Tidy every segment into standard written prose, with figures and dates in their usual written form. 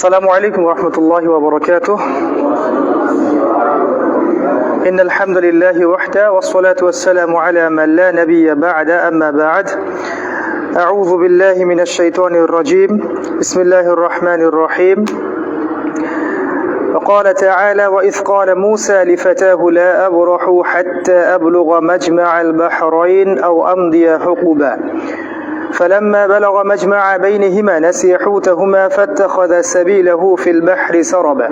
السلام عليكم ورحمة الله وبركاته. إن الحمد لله وحده والصلاة والسلام على من لا نبي بعد. أما بعد، أعوذ بالله من الشيطان الرجيم. بسم الله الرحمن الرحيم. وقال تعالى: وإذ قال موسى لفتاه لا أبرح حتى أبلغ مجمع البحرين أو أمضي حقبا فلما بلغ مجمع بينهما نسي حوتهما فاتخذ سبيله في البحر سربا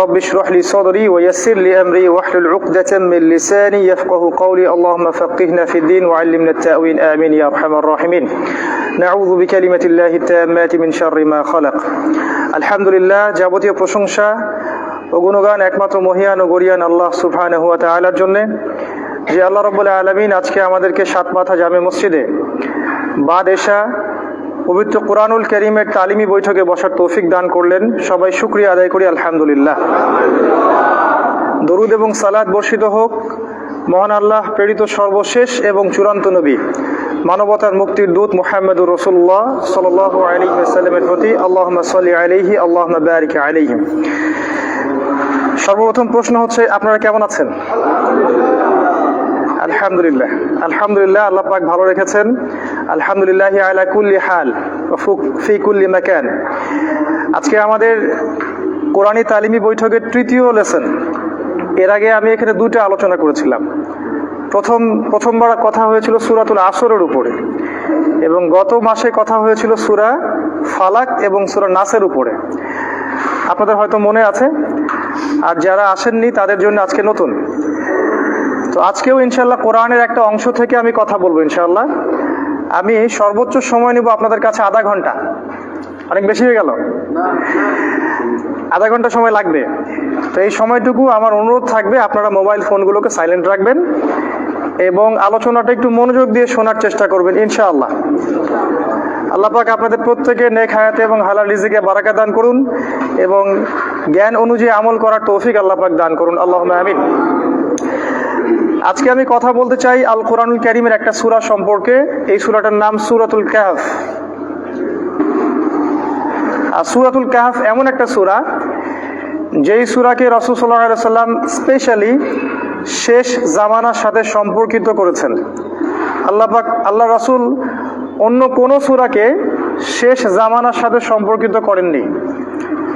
رب اشرح لي صدري ويسر لي أمري واحلل عقدة من لساني يفقه قولي اللهم فقهنا في الدين وعلمنا التأويل آمين يا أرحم الراحمين. نعوذ بكلمة الله التامات من شر ما خلق. আলহামদুলিল্লাহ, যাবতীয় প্রশংসা ও গুণগান একমাত্র মহিয়ান ও গরিয়ান আল্লাহ সুবহানাহু ওয়া তাআলার জন্য, যে আল্লাহ রাব্বুল আলামিন আজকে আমাদেরকে সাতমাথা জামে মসজিদে বাদ এশা পবিত্র কুরআনুল কারীমের তালিমি বৈঠকে বসার তৌফিক দান করলেন। সবাই শুকরিয়া আদায় করি আলহামদুলিল্লাহ। দরুদ এবং সালাত বর্ষিত হোক মহান আল্লাহ প্রেরিত সর্বশেষ এবং চূড়ান্ত নবী মানবতার মুক্তির দূত মুহাম্মদুর রাসূলুল্লাহ সাল্লাল্লাহু আলাইহি ওয়াসাল্লামের প্রতি। আল্লাহুম্মা সাল্লি আলাইহি আল্লাহুম্মা বারিক আলাইহি। সর্বপ্রথম প্রশ্ন হচ্ছে, আপনারা কেমন আছেন? আলহামদুলিল্লাহ, আলহামদুলিল্লাহ, আল্লাহ পাক ভালো রেখেছেন। আলহামদুলিল্লাহ আলা কুল্লি হাল ওয়া ফি কুল্লি মাকান। আজকে আমাদের কোরআনী তালিমি বৈঠকের তৃতীয় লেসন। এর আগে আমি এখানে দুটো আলোচনা করেছিলাম। প্রথমবার কথা হয়েছিল সূরাতুল আসরের উপরে, এবং গত মাসে কথা হয়েছিল সূরা ফালাক এবং সূরা নাসের উপরে। আপনাদের হয়তো মনে আছে, আর যারা আসেননি তাদের জন্য আজকে নতুন। তো আজকেও ইনশাআল্লাহ কোরআনের একটা অংশ থেকে আমি কথা বলবো ইনশাআল্লাহ। আমি সর্বোচ্চ সময় নিব আপনাদের কাছে আধা ঘন্টা। অনেক বেশি হয়ে গেল? আধা ঘন্টা সময় লাগবে। তো এই সময়টুকু আমার অনুরোধ থাকবে, আপনারা মোবাইল ফোনগুলোকে সাইলেন্ট রাখবেন এবং আলোচনাটা একটু মনোযোগ দিয়ে শোনার চেষ্টা করবেন ইনশাআল্লাহ। আল্লাহ পাক আপনাদের প্রত্যেকে নেক হায়াতে এবং হালাল রিজিকে বারাকা দান করুন এবং জ্ঞান অনুযায়ী আমল করার তৌফিক আল্লাহ পাক দান করুন, আল্লাহুম্মা আমিন। আজকে আমি কথা বলতে চাই আল কোরআনুল কারীমের একটা সূরা সম্পর্কে। এই সূরাটার নাম সূরাতুল কাহফ। আর সূরাতুল কাহফ এমন একটা সূরা, যেই সূরাকে রাসূল সাল্লাল্লাহু আলাইহি ওয়াসাল্লাম স্পেশালি শেষ জামানার সাথে সম্পর্কিত করেছেন। আল্লাহ রাসূল অন্য কোনো সূরাকে শেষ জামানার সাথে সম্পর্কিত করেননি,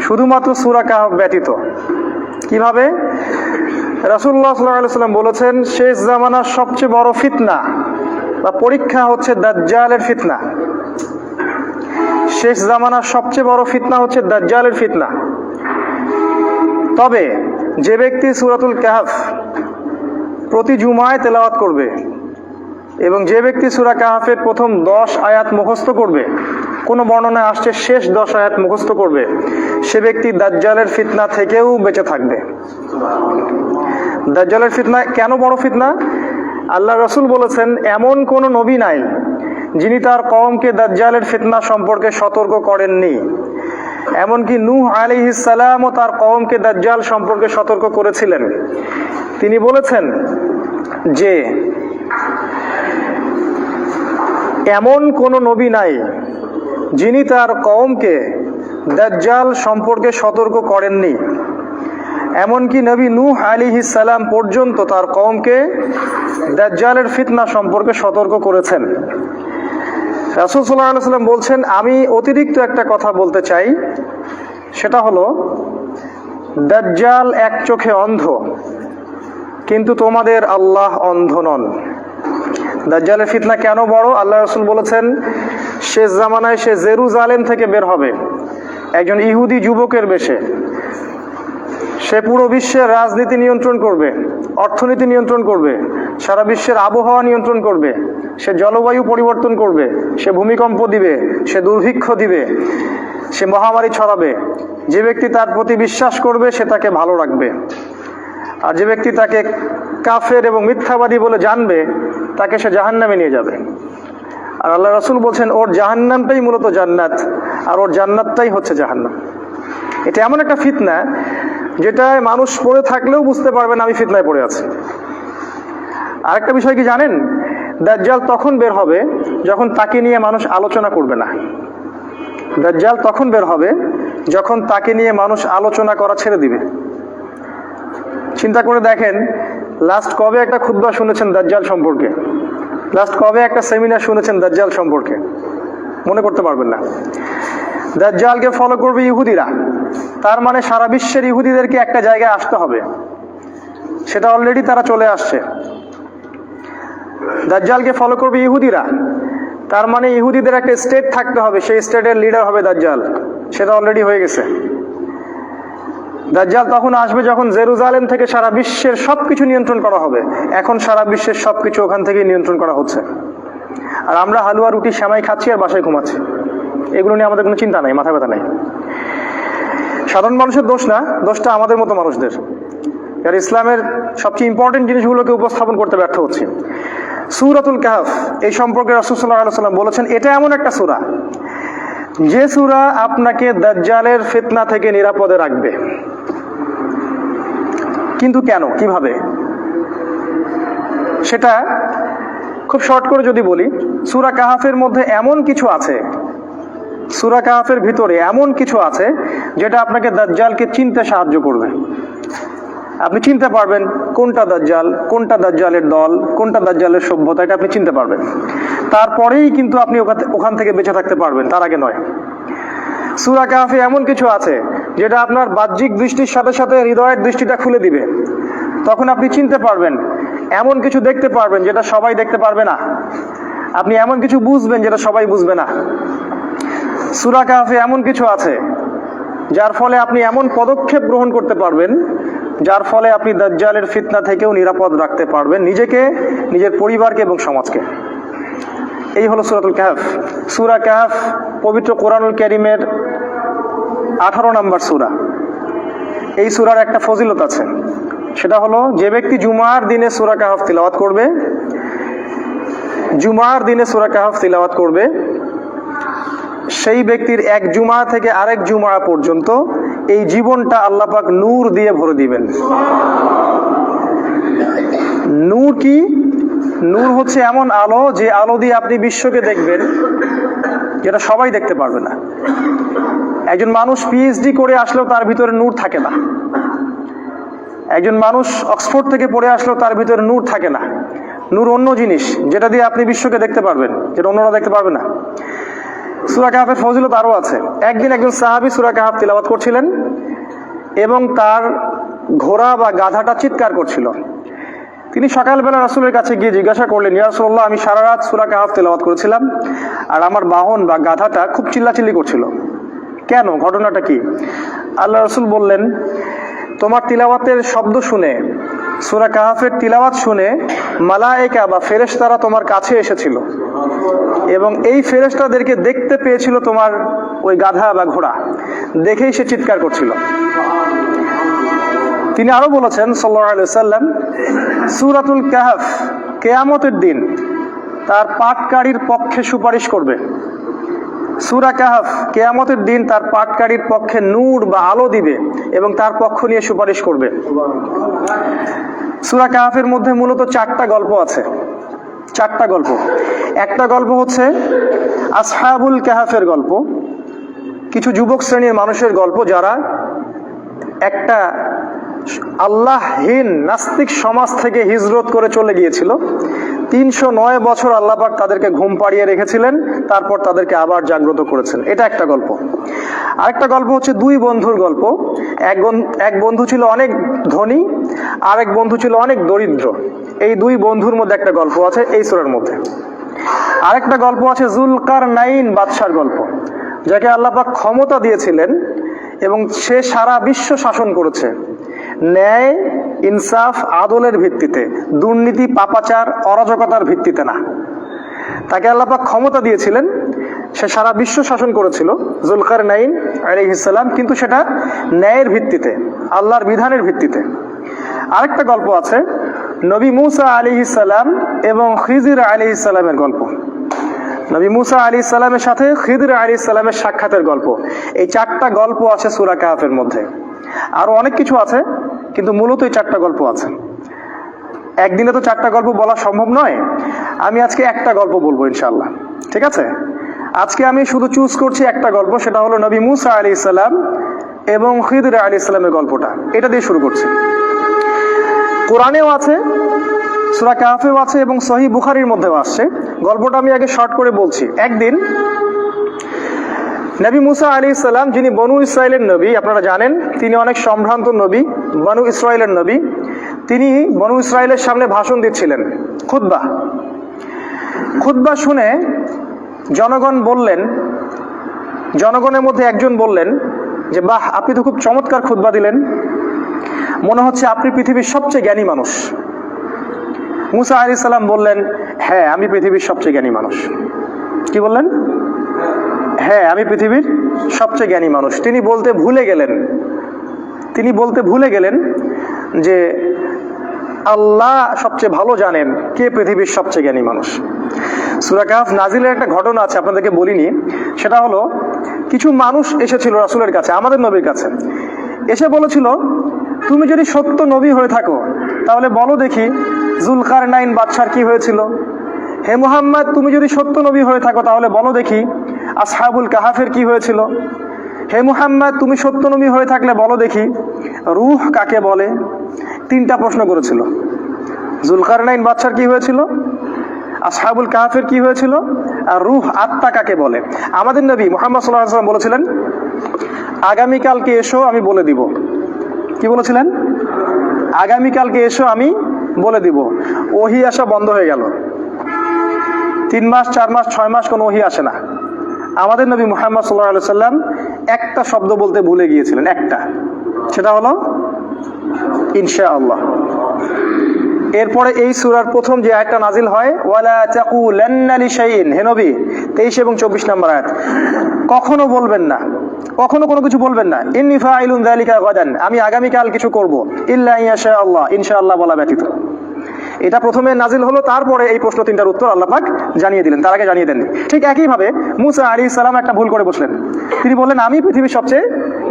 শুধুমাত্র সূরা কাহফ ব্যতীত। কিভাবে? রাসূলুল্লাহ সাল্লাল্লাহু আলাইহি ওয়াসাল্লাম বলেছেন, শেষ জামানার সবচেয়ে বড় ফিতনা বা পরীক্ষা হচ্ছে দাজ্জালের ফিতনা। শেষ জামানার সবচেয়ে বড় ফিতনা হচ্ছে দাজ্জালের ফিতনা। তবে যে ব্যক্তি সূরাতুল কাহফ প্রতি জুমায় তেলাওয়াত করবে এবং যে ব্যক্তি সূরা কাহফের প্রথম 10 আয়াত মুখস্থ করবে, কোন বর্ণনায় আসছে শেষ 10 আয়াত মুখস্থ করবে, সে ব্যক্তি দাজ্জালের ফিতনা থেকেও বেঁচে থাকবে। দাজ্জালের ফিতনা কেন বড় ফিতনা? আল্লাহ রাসূল বলেছেন, এমন কোন নবী নাই যিনি তার কওমকে দাজ্জালের ফিতনা সম্পর্কে সতর্ক করেননি। এমনকি নূহ আলাইহিস সালামও তার কওমকে দাজ্জাল সম্পর্কে সতর্ক করেছিলেন। তিনি বলেছেন যে এমন কোন নবী নাই যিনি তার কওমকে দাজ্জাল সম্পর্কে সতর্ক করেননি। এমনকি নবী নূহ আলাইহিস সালাম পর্যন্ত তার কওমকে দাজ্জালের ফিতনা সম্পর্কে সতর্ক করেছেন। রাসূল সাল্লাল্লাহু আলাইহি ওয়াসাল্লাম বলছেন, আমি অতিরিক্ত একটা কথা বলতে চাই, সেটা হলো দাজ্জাল এক চোখে অন্ধ, কিন্তু তোমাদের আল্লাহ অন্ধ নন। দাজ্জালের ফিতনা কেন বড়? আল্লাহ রাসূল বলেছেন, শেষ জামানায় সে জেরুজালেম থেকে বের হবে একজন ইহুদি যুবকের বেশে। সে পুরো বিশ্বের রাজনীতি নিয়ন্ত্রণ করবে, অর্থনীতি নিয়ন্ত্রণ করবে, সারা বিশ্বের আবহাওয়া নিয়ন্ত্রণ করবে, সে জলবায়ু পরিবর্তন করবে, সে ভূমিকম্প দিবে, সে দুর্ভিক্ষ দিবে, সে মহামারী ছড়াবে। যে ব্যক্তি তার প্রতি বিশ্বাস করবে সে তাকে ভালো রাখবে, আর যে ব্যক্তি তাকে কাফের এবং মিথ্যাবাদী বলে জানবে তাকে সে জাহান্নামে নিয়ে যাবে। আর আল্লাহ রাসূল বলছেন, ওর জাহান্নামটাই মূলত জান্নাত, আর ওর জান্নাতটাই হচ্ছে জাহান্নাম। এটা এমন একটা ফিতনা যেটায় মানুষ পড়ে থাকলেও বুঝতে পারবে না আমি ফিতনায় পড়ে আছি। আরেকটা বিষয় কি জানেন? দাজ্জাল তখন বের হবে যখন তাকে নিয়ে মানুষ আলোচনা করবে না। দাজ্জাল তখন বের হবে যখন তাকে নিয়ে মানুষ আলোচনা করা ছেড়ে দিবে। চিন্তা করে দেখেন, লাস্ট কবে একটা খুতবা শুনেছেন দাজ্জাল সম্পর্কে? লাস্ট কবে একটা সেমিনার শুনেছেন দাজ্জাল সম্পর্কে? মনে করতে পারবেন না। দাজ্জালকে ফলো করবে ইহুদিরা, তার মানে সারা বিশ্বের ইহুদিদেরকে একটা জায়গায় আসতে হবে, সেটা অলরেডি তারা চলে আসছে। দাজ্জালকে ফলো করবে ইহুদিরা, তার মানে ইহুদিদের একটা স্টেট থাকতে হবে, সেই স্টেটের লিডার হবে দাজ্জাল, সেটা অলরেডি হয়ে গেছে। দাজ্জাল তখন আসবে যখন জেরুজালেম থেকে সারা বিশ্বের সবকিছু নিয়ন্ত্রণ করা হবে। এখন সারা বিশ্বের সবকিছু ওখান থেকে নিয়ন্ত্রণ করা হচ্ছে, আর আমরা হালুয়া রুটি সেমাই খাচ্ছি আর বাসায় ঘুমাচ্ছি। এগুলো নিয়ে আমাদের কোনো চিন্তা নাই, মাথা ব্যথা নাই। সাধারণ মানুষের দোষ না, দোষটা আমাদের মতো মানুষদের, আর ইসলামের সবচেয়ে ইম্পর্টেন্ট জিনিসগুলোকে উপস্থাপন করতে ব্যর্থ হচ্ছে। সূরাতুল কাহফ, এই সম্পর্কে রাসূল সাল্লাল্লাহু আলাইহি ওয়াসাল্লাম বলেছেন, এটা এমন একটা সূরা যে সূরা আপনাকে দাজ্জালের ফিতনা থেকে নিরাপদে রাখবে। কিন্তু কেন, কিভাবে, সেটা খুব শর্ট করে যদি বলি, সূরা কাহফের মধ্যে এমন কিছু আছে, সূরা কাহফের ভিতরে এমন কিছু আছে যেটা আপনাকে দাজ্জালকে চিনতে সাহায্য করবে। আপনি চিনতে পারবেন কোনটা দাজ্জাল, কোনটা দাজ্জালের দল, কোনটা দাজ্জালের সভ্যতা, এটা আপনি চিনতে পারবেন। তারপরেই কিন্তু আপনি ওখান থেকে বেঁচে থাকতে পারবেন, তার আগে নয়। সূরা কাহফে এমন কিছু আছে যেটা আপনার বাহ্যিক দৃষ্টির সাথে সাথে হৃদয়ের দৃষ্টিটা খুলে দিবে। তখন আপনি চিনতে পারবেন, এমন কিছু দেখতে পারবেন যেটা সবাই দেখতে পারবে না। আপনি এমন কিছু বুঝবেন যেটা সবাই বুঝবে না। সূরা কাহফে এমন কিছু আছে যার ফলে আপনি এমন পদক্ষেপ গ্রহণ করতে পারবেন যার ফলে আপনি দাজ্জালের ফিতনা থেকেও নিরাপদ রাখতে পারবেন নিজেকে, নিজের পরিবারকে এবং সমাজকে। এই হলো সূরাতুল কাহফ। সূরা কাহফ পবিত্র কোরআনুল কারীমের 18 নম্বর সূরা। এই সূরার একটা ফজিলত আছে, সেটা হলো যে ব্যক্তি জুমার দিনে সূরা কাহফ তিলাওয়াত করবে, জুমার দিনে সূরা কাহফ তিলাওয়াত করবে, সেই ব্যক্তির এক জুমা থেকে আরেক জুমা পর্যন্ত এই জীবনটা আল্লাহ পাক নূর দিয়ে ভরে দিবেন। নূর কি? নূর হচ্ছে এমন আলো যে আলো দিয়ে আপনি বিশ্বকে দেখবেন যেটা সবাই দেখতে পারবে না। একজন মানুষ পিএইচডি করে আসলেও তার ভিতরে নূর থাকে না। একজন মানুষ অক্সফোর্ড থেকে পড়ে আসলেও তার ভিতরে নূর থাকে না। নূর অন্য জিনিস, যেটা দিয়ে আপনি বিশ্বকে দেখতে পারবেন, যেটা অন্যরা দেখতে পারবে না। সূরা কাহফের ফজিলত আরো আছে। একদিন একজন সাহাবী সূরা কাহফ তিলাওয়াত করছিলেন এবং তার ঘোড়া বা গাধাটা চিৎকার করছিল। তিনি সকালবেলা রাসূলের কাছে গিয়ে জিজ্ঞাসা করলেন, ইয়া রাসূলুল্লাহ, আমি সারা রাত সূরা কাহফ তিলাওয়াত করেছিলাম আর আমার বাহন বা গাধাটা খুব চিল্লাচিল্লি করছিল, কেন, ঘটনাটা কি? আল্লাহ রাসূল বললেন, তোমার তিলাওয়াতের শব্দ শুনে, সূরা কাহফের তিলাওয়াত শুনে মালায়েকা বা ফেরেশতারা তোমার কাছে এসেছিল এবং এই ফেরেশতাদেরকে দেখতে পেয়েছিল তোমার ওই গাধা বা ঘোড়া, দেখেই সে চিৎকার করছিল। তিনি আরো বলেছেন সাল্লাল্লাহু আলাইহি ওয়াসাল্লাম, সূরাতুল কাহফ কিয়ামতের দিন তার পাঠকারীর পক্ষে সুপারিশ করবে। সূরা কাহফ কিয়ামতের দিন তার পাঠকারীর পক্ষে নূর বা আলো দিবে এবং তার পক্ষ নিয়ে সুপারিশ করবে। সূরা কাহফের মধ্যে মূলত 4টা গল্প আছে, 4টা গল্প। একটা গল্প হচ্ছে আসহাবুল কাহফের গল্প, কিছু যুবক শ্রেণীর মানুষের গল্প যারা একটা আল্লাহহীন নাস্তিক সমাজ থেকে হিজরত করে চলে গিয়েছিল। 309 বছর আল্লাহ পাক তাদেরকে ঘুম পাড়িয়ে রেখেছিলেন, তারপর তাদেরকে আবার জাগ্রত করেছেন। এটা একটা গল্প। আরেকটা গল্প হচ্ছে 2 বন্ধুর গল্প। এক বন্ধু ছিল অনেক ধনী, আরেক বন্ধু ছিল অনেক দরিদ্র। এই 2 বন্ধুর মধ্যে একটা গল্প আছে এই সূরার মধ্যে। আরেকটা গল্প আছে যুলকারনাইন বাদশার গল্প, যাকে আল্লাহ পাক ক্ষমতা দিয়েছিলেন এবং সে সারা বিশ্ব শাসন করেছে ন্যায়, ইনসাফ, আদলের ভিত্তিতে, দুর্নীতি, পাপাচার, অরাজকতার ভিত্তিতে না। তাকে আল্লাহ পাক ক্ষমতা দিয়েছিলেন, সে সারা বিশ্ব শাসন করেছিল, যুলকারনাইন আলাইহিস সালাম, কিন্তু সেটা ন্যায়ের ভিত্তিতে, আল্লাহর বিধানের ভিত্তিতে। আরেকটা গল্প আছে নবী মূসা আলাইহিস সালাম এবং খিজির আলাইহিস সালামের গল্প। নবী মূসা আলাইহিস সালামের সাথে খিজির আলাইহিস সালামের সাক্ষাতের গল্প। এই 4টা গল্প আছে সূরা কাহফের মধ্যে। আরো অনেক কিছু আছে, কিন্তু মূলত এই 4টা গল্প আছে। একদিনে তো 4টা গল্প বলা সম্ভব নয়। আমি আজকে একটা গল্প বলবো ইনশাআল্লাহ, ঠিক আছে? আজকে আমি শুধু চুজ করছি একটা গল্প, সেটা হলো নবী মুসা আলাইহিস সালাম এবং খিদর আলাইহিস সালামের গল্পটা। এটা দিয়ে শুরু করছি। কোরআনেও আছে, সূরা কাহফেও আছে এবং সহিহ বুখারীর মধ্যেও আসছে। গল্পটা আমি আগে শর্ট করে বলছি। একদিন নবী মুসা আলাইহিস সালাম, যিনি বনু ইসরাইলের নবী, আপনারা জানেন তিনি অনেক সম্ভ্রান্ত নবী, বনু ইসরাইলের নবী। তিনি বনু ইসরাইলের সামনে ভাষণ দিচ্ছিলেন, খুতবা শুনে জনগণের মধ্যে একজন বললেন যে বাহ, আপনি তো খুব চমৎকার খুতবা দিলেন, মনে হচ্ছে আপনি পৃথিবীর সবচেয়ে জ্ঞানী মানুষ। মুসা আলাইহিস সালাম বললেন, হ্যাঁ আমি পৃথিবীর সবচেয়ে জ্ঞানী মানুষ। কি বললেন? হ্যাঁ আমি পৃথিবীর সবচেয়ে জ্ঞানী মানুষ। তিনি বলতে ভুলে গেলেন যে আল্লাহ সবচেয়ে ভালো জানেন কে পৃথিবীর সবচেয়ে জ্ঞানী মানুষ। সূরা কাহফ নাজিলের একটা ঘটনা আছে, আপনাদেরকে বলিনি। সেটা হলো, কিছু মানুষ এসেছিল রাসূলের কাছে, আমাদের নবীর কাছে, এসে বলেছিল, তুমি যদি সত্য নবী হয়ে থাকো তাহলে বলো দেখি যুলকারনাইন বাদশার কি হয়েছিল। হে মুহাম্মদ, তুমি যদি সত্য নবী হয়ে থাকো তাহলে বলো দেখি আসহাবুল কাহাফের কি হয়েছিল। হে মুহাম্মদ, তুমি সত্য নবী হয়ে থাকলে বলো দেখি রূহ কাকে বলে। 3টা প্রশ্ন করেছিল। যুলকারনাইন বাদশার কি হয়েছিল, আসহাবুল কাহাফের কি হয়েছিল, আর রূহ আত্মা কাকে বলে। আমাদের নবী মুহাম্মদ সাল্লাল্লাহু আলাইহি ওয়াসাল্লাম বলেছিলেন, আগামীকালকে এসো আমি বলে দিব। কি বলেছিলেন? আগামীকালকে এসো আমি বলে দিব। ওহী আসা বন্ধ হয়ে গেল। 3 মাস 4 মাস 6 মাস কোনো ওহী আসে না। আমাদের নবী মুহাম্মদ সাল্লাল্লাহু আলাইহি ওয়াসাল্লাম একটা শব্দ বলতে ভুলে গিয়েছিলেন, একটা, সেটা হলো ইনশাআল্লাহ। এরপরে এই সূরার প্রথম যে আয়াতটা নাজিল হয়, ওয়ালা তাকুলান্না লিশাইইন, হে নবী 23 এবং 24 নম্বর আয়াত, কখনো বলবেন না, কখনো কোনো কিছু বলবেন না, ইন্নী ফাইলুন যালিকা গাদান, আমি আগামীকাল কিছু করব, ইল্লা ইনশাআল্লাহ, ইনশাআল্লাহ বলা ব্যতীত। এটা প্রথমে নাজিল হলো, তারপরে এই প্রশ্ন 3টার উত্তর আল্লাহ পাক জানিয়ে দিলেন, তার আগে জানিয়ে দেননি। ঠিক একইভাবে মুসা আলাইহিস সালাম একটা ভুল করে বসলেন। তিনি বললেন, আমি পৃথিবীর সবচেয়ে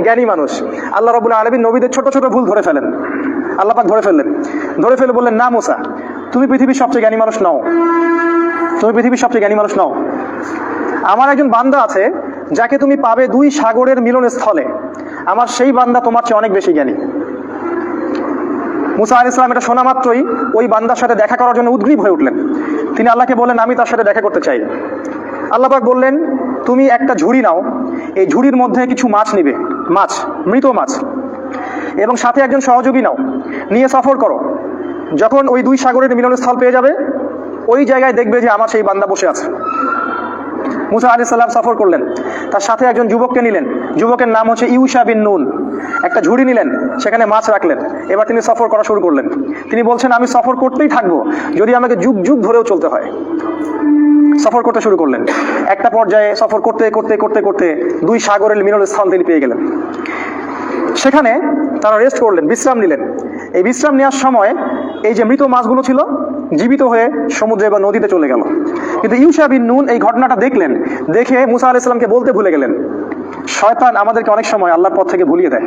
জ্ঞানী মানুষ। আল্লাহ রাব্বুল আলামিন নবীদের ছোট ছোট ভুল ধরে ফেলেন, আল্লাহ পাক ধরে ফেলে বললেন, না মুসা, তুমি পৃথিবীর সবচেয়ে জ্ঞানী মানুষ নও, তুমি পৃথিবীর সবচেয়ে জ্ঞানী মানুষ নও। আমার একজন বান্দা আছে যাকে তুমি পাবে 2 সাগরের মিলনস্থলে, আমার সেই বান্দা তোমার চেয়ে অনেক বেশি জ্ঞানী। মুসা আলাইহিস সালাম এটা শোনা মাত্রই ওই বান্দার সাথে দেখা করার জন্য উদ্গ্রীব হয়ে উঠলেন। তিনি আল্লাহকে বললেন, আমি তার সাথে দেখা করতে চাই। আল্লাহ পাক বললেন, তুমি একটা ঝুড়ি নাও, এই ঝুড়ির মধ্যে কিছু মাছ নিবে, মাছ, মৃত মাছ, এবং সাথে একজন সহযোগী নাও, নিয়ে সফর করো। যখন ওই 2 সাগরের মিলনস্থল পেয়ে যাবে, ওই জায়গায় দেখবে যে আমার সেই বান্দা বসে আছে। মুসা আলাইহিস সালাম সফর করলেন, তার সাথে একজন যুবককে নিলেন, যুবকের নাম হচ্ছে ইউশা বিন নুন। একটা ঝুড়ি নিলেন, সেখানে মাছ রাখলেন। এবার তিনি সফর করা শুরু করলেন। তিনি বলছেন, আমি সফর করতেই থাকবো, যদি আমাকে যুগ যুগ ধরেও চলতে হয়। সফর করতে শুরু করলেন। একটা পর্যায়ে সফর করতে করতে করতে করতে 2 সাগরের মিলনস্থল তিনি পেয়ে গেলেন। সেখানে তারা রেস্ট করলেন, বিশ্রাম নিলেন। এই বিশ্রাম নেওয়ার সময় এই যে মৃত মাছগুলো ছিল জীবিত হয়ে সমুদ্রে বা নদীতে চলে গেল। কিন্তু ইউশা বিন নুন এই ঘটনাটা দেখলেন, দেখে মুসা আলাইহিস সালামকে বলতে ভুলে গেলেন। শয়তান আমাদেরকে অনেক সময় আল্লাহর পথ থেকে ভুলিয়ে দেয়,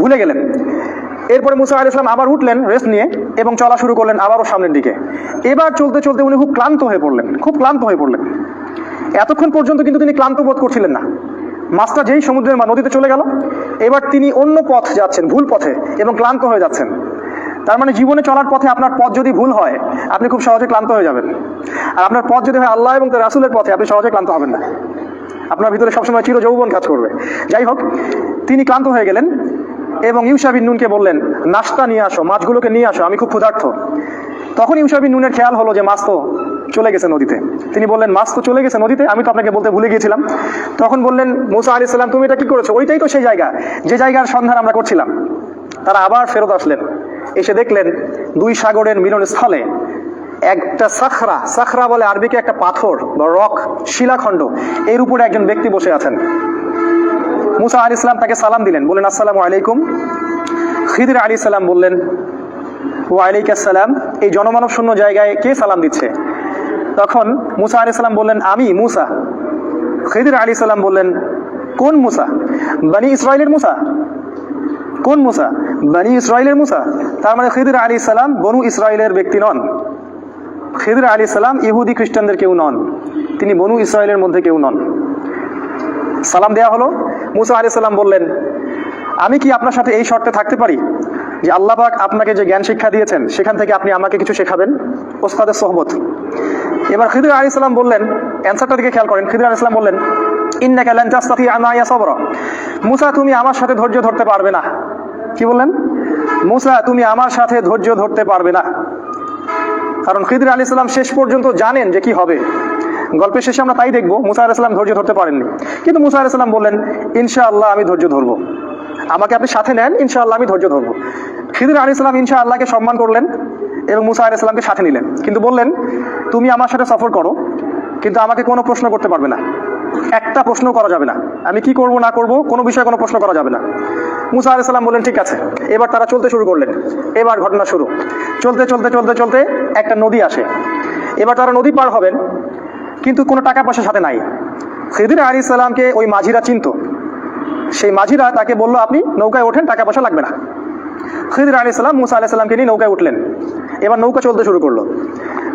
ভুলে গেলেন। এরপরে মুসা আলাইহিস সালাম আবার উঠলেন রেস্ট নিয়ে এবং চলা শুরু করলেন আবারও সামনের দিকে। এবার চলতে চলতে উনি খুব ক্লান্ত হয়ে পড়লেন। এতক্ষণ পর্যন্ত কিন্তু তিনি ক্লান্ত বোধ করছিলেন না। মাছটা যেই সমুদ্রের নদীতে চলে গেল, এবার তিনি অন্য পথ যাচ্ছেন, ভুল পথে, এবং ক্লান্ত হয়ে যাচ্ছেন। তার মানে জীবনে চলার পথে আপনার পথ যদি ভুল হয়, আপনি খুব সহজে ক্লান্ত হয়ে যাবেন। আর আপনার পথ যদি হয় আল্লাহ এবং তার রাসূলের পথে, আপনি সহজে ক্লান্ত হবেন না, আপনার ভিতরে সবসময় চির যৌবন কাজ করবে। যাই হোক, তিনি ক্লান্ত হয়ে গেলেন এবং ইউশা বিন নুনকে বললেন, নাস্তা নিয়ে আসো, মাছগুলোকে নিয়ে আসো, আমি খুব ক্ষুধার্ত। তখন ইউশা বিন নুনের খেয়াল হলো যে মাছ তো চলে গেছে নদীতে। তিনি বললেন, মাছ তো চলে গেছে নদীতে, আমি তো আপনাকে বলতে ভুলে গিয়েছিলাম। তখন বললেন মুসা আলাইহিস সালাম, তুমি এটা কি করেছো? ওইটাই তো সেই জায়গা, যে জায়গার সন্ধান আমরা করছিলাম। তারা আবার ফেরত আসলেন, এসে দেখলেন 2 সাগরের মিলনস্থলে একটা সাখরা বলে আরবিকে একটা পাথর বা রক, শিলাখণ্ড, এর উপরে একজন ব্যক্তি বসে আছেন। মুসা আলাইহিস সালাম তাকে সালাম দিলেন, বললেন আসসালামু আলাইকুম। খিদির আলাইহিস সালাম বললেন, ওয়া আলাইকুস সালাম। এই জনমানব শূন্য জায়গায় কে সালাম দিচ্ছে? তখন মুসা আলাইহিস সালাম বললেন, আমি মুসা। খিদির আলাইহিস সালাম বললেন, কোন মুসা? বনি ইসরাইলের মুসা। কোন মুসা? বনি ইসরাইলের মুসা। তার মানে খিদির আলাইহিস সালাম বনু ইসরাইলের ব্যক্তি নন। খিদির আলাইহিস সালাম ইহুদি খ্রিস্টানদের কেউ নন। তিনি বনু ইসরায়েলের মধ্যে কেউ নন। সালাম দেয়া হলো। মুসা আলাইহিস সালাম বললেন, আমি কি আপনার সাথে এই শর্তে থাকতে পারি যে আল্লাহ পাক আপনাকে যে জ্ঞান শিক্ষা দিয়েছেন সেখান থেকে আপনি আমাকে কিছু শেখাবেন, ওস্তাদের সোহবত। এবার খিদর আলাইহিস সালাম বললেন, অ্যান্সারটার দিকে খেয়াল করেন, খিদর আলাইহিস সালাম বললেন, ইন্নাকা লান তাসতাতিআ মা'ইয়া সাবরা, মুসা তুমি আমার সাথে ধৈর্য ধরতে পারবে না। কি বললেন? মুসা তুমি আমার সাথে ধৈর্য ধরতে পারবে না। কারণ খিদর আলাইহিস সালাম শেষ পর্যন্ত জানেন যে কি হবে। গল্পের শেষে আমরা তাই দেখবো, মুসা আলাইহিস সালাম ধৈর্য ধরতে পারেননি, কিন্তু মুসা আলাইহিস সালাম বললেন, ইনশাআল্লাহ আমি ধৈর্য ধরবো, আমাকে আপনি সাথে নেন, ইনশাআল্লাহ আমি ধৈর্য ধরবো। খিদর আলাইহিস সালাম ইনশাআল্লাহকে সম্মান করলেন এবং মুসা আলাইহিস সালামকে সাথে নিলেন, কিন্তু বললেন, তুমি আমার সাথে সফর করো, কিন্তু আমাকে কোনো প্রশ্ন করতে পারবে না, একটা প্রশ্ন করা যাবে না, আমি কি করব না করব কোনো বিষয়ে কোনো প্রশ্ন করা যাবে না। মুসা আলাইহিস সালাম বললেন, ঠিক আছে। এবার তারা চলতে শুরু করলেন। এবার ঘটনা শুরু। চলতে চলতে চলতে চলতে একটা নদী আসে। এবার তারা নদী পার হবেন, কিন্তু কোনো টাকা পয়সা সাথে নাই। খিদর আলাইহিস সালামকে ওই মাঝিরা চিনতো। সেই মাঝিরা তাকে বললো, আপনি নৌকায় ওঠেন, টাকা পয়সা লাগবে না। খিদর আলাইহিস সালাম মুসা আলাইহিস সালামকে নিয়ে নৌকায় উঠলেন। এবার নৌকা চলতে শুরু করলো।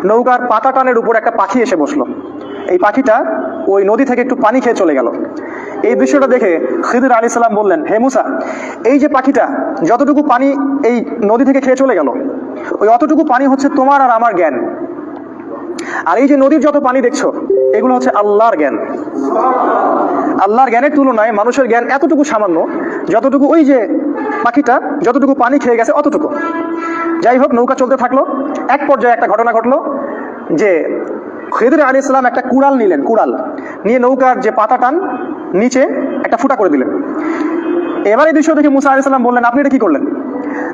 নৌকার পাতা টানের উপর একটা পাখি এসে বসলো। এই পাখিটা ওই নদী থেকে একটু পানি খেয়ে চলে গেল। এই দৃশ্যটা দেখে খিদর আলাইহিস সালাম বললেন, হে মুসা, এই যে পাখিটা যতটুকু পানি এই নদী থেকে খেয়ে চলে গেল, ওই অতটুকু পানি হচ্ছে তোমার আর আমার জ্ঞান। আর এই যে নদীর যত পানি দেখছো, এগুলো হচ্ছে আল্লাহর জ্ঞান। আল্লাহর জ্ঞানের তুলনায় মানুষের জ্ঞান এতটুকু সামান্য, যতটুকু ওই যে পাখিটা যতটুকু পানি খেয়ে গেছে অতটুকু। যাই হোক, নৌকা চলতে থাকলো। এক পর্যায়ে একটা ঘটনা ঘটলো যে খিদর আলাইহিস সালাম একটা কুড়াল নিলেন। কুড়াল নিয়ে নৌকার যে পাতা টান নিচে একটা ফুটা করে দিলেন। এবার এই দৃশ্য দেখে মুসা আলাইহিস সালাম বললেন, আপনি এটা কি করলেন?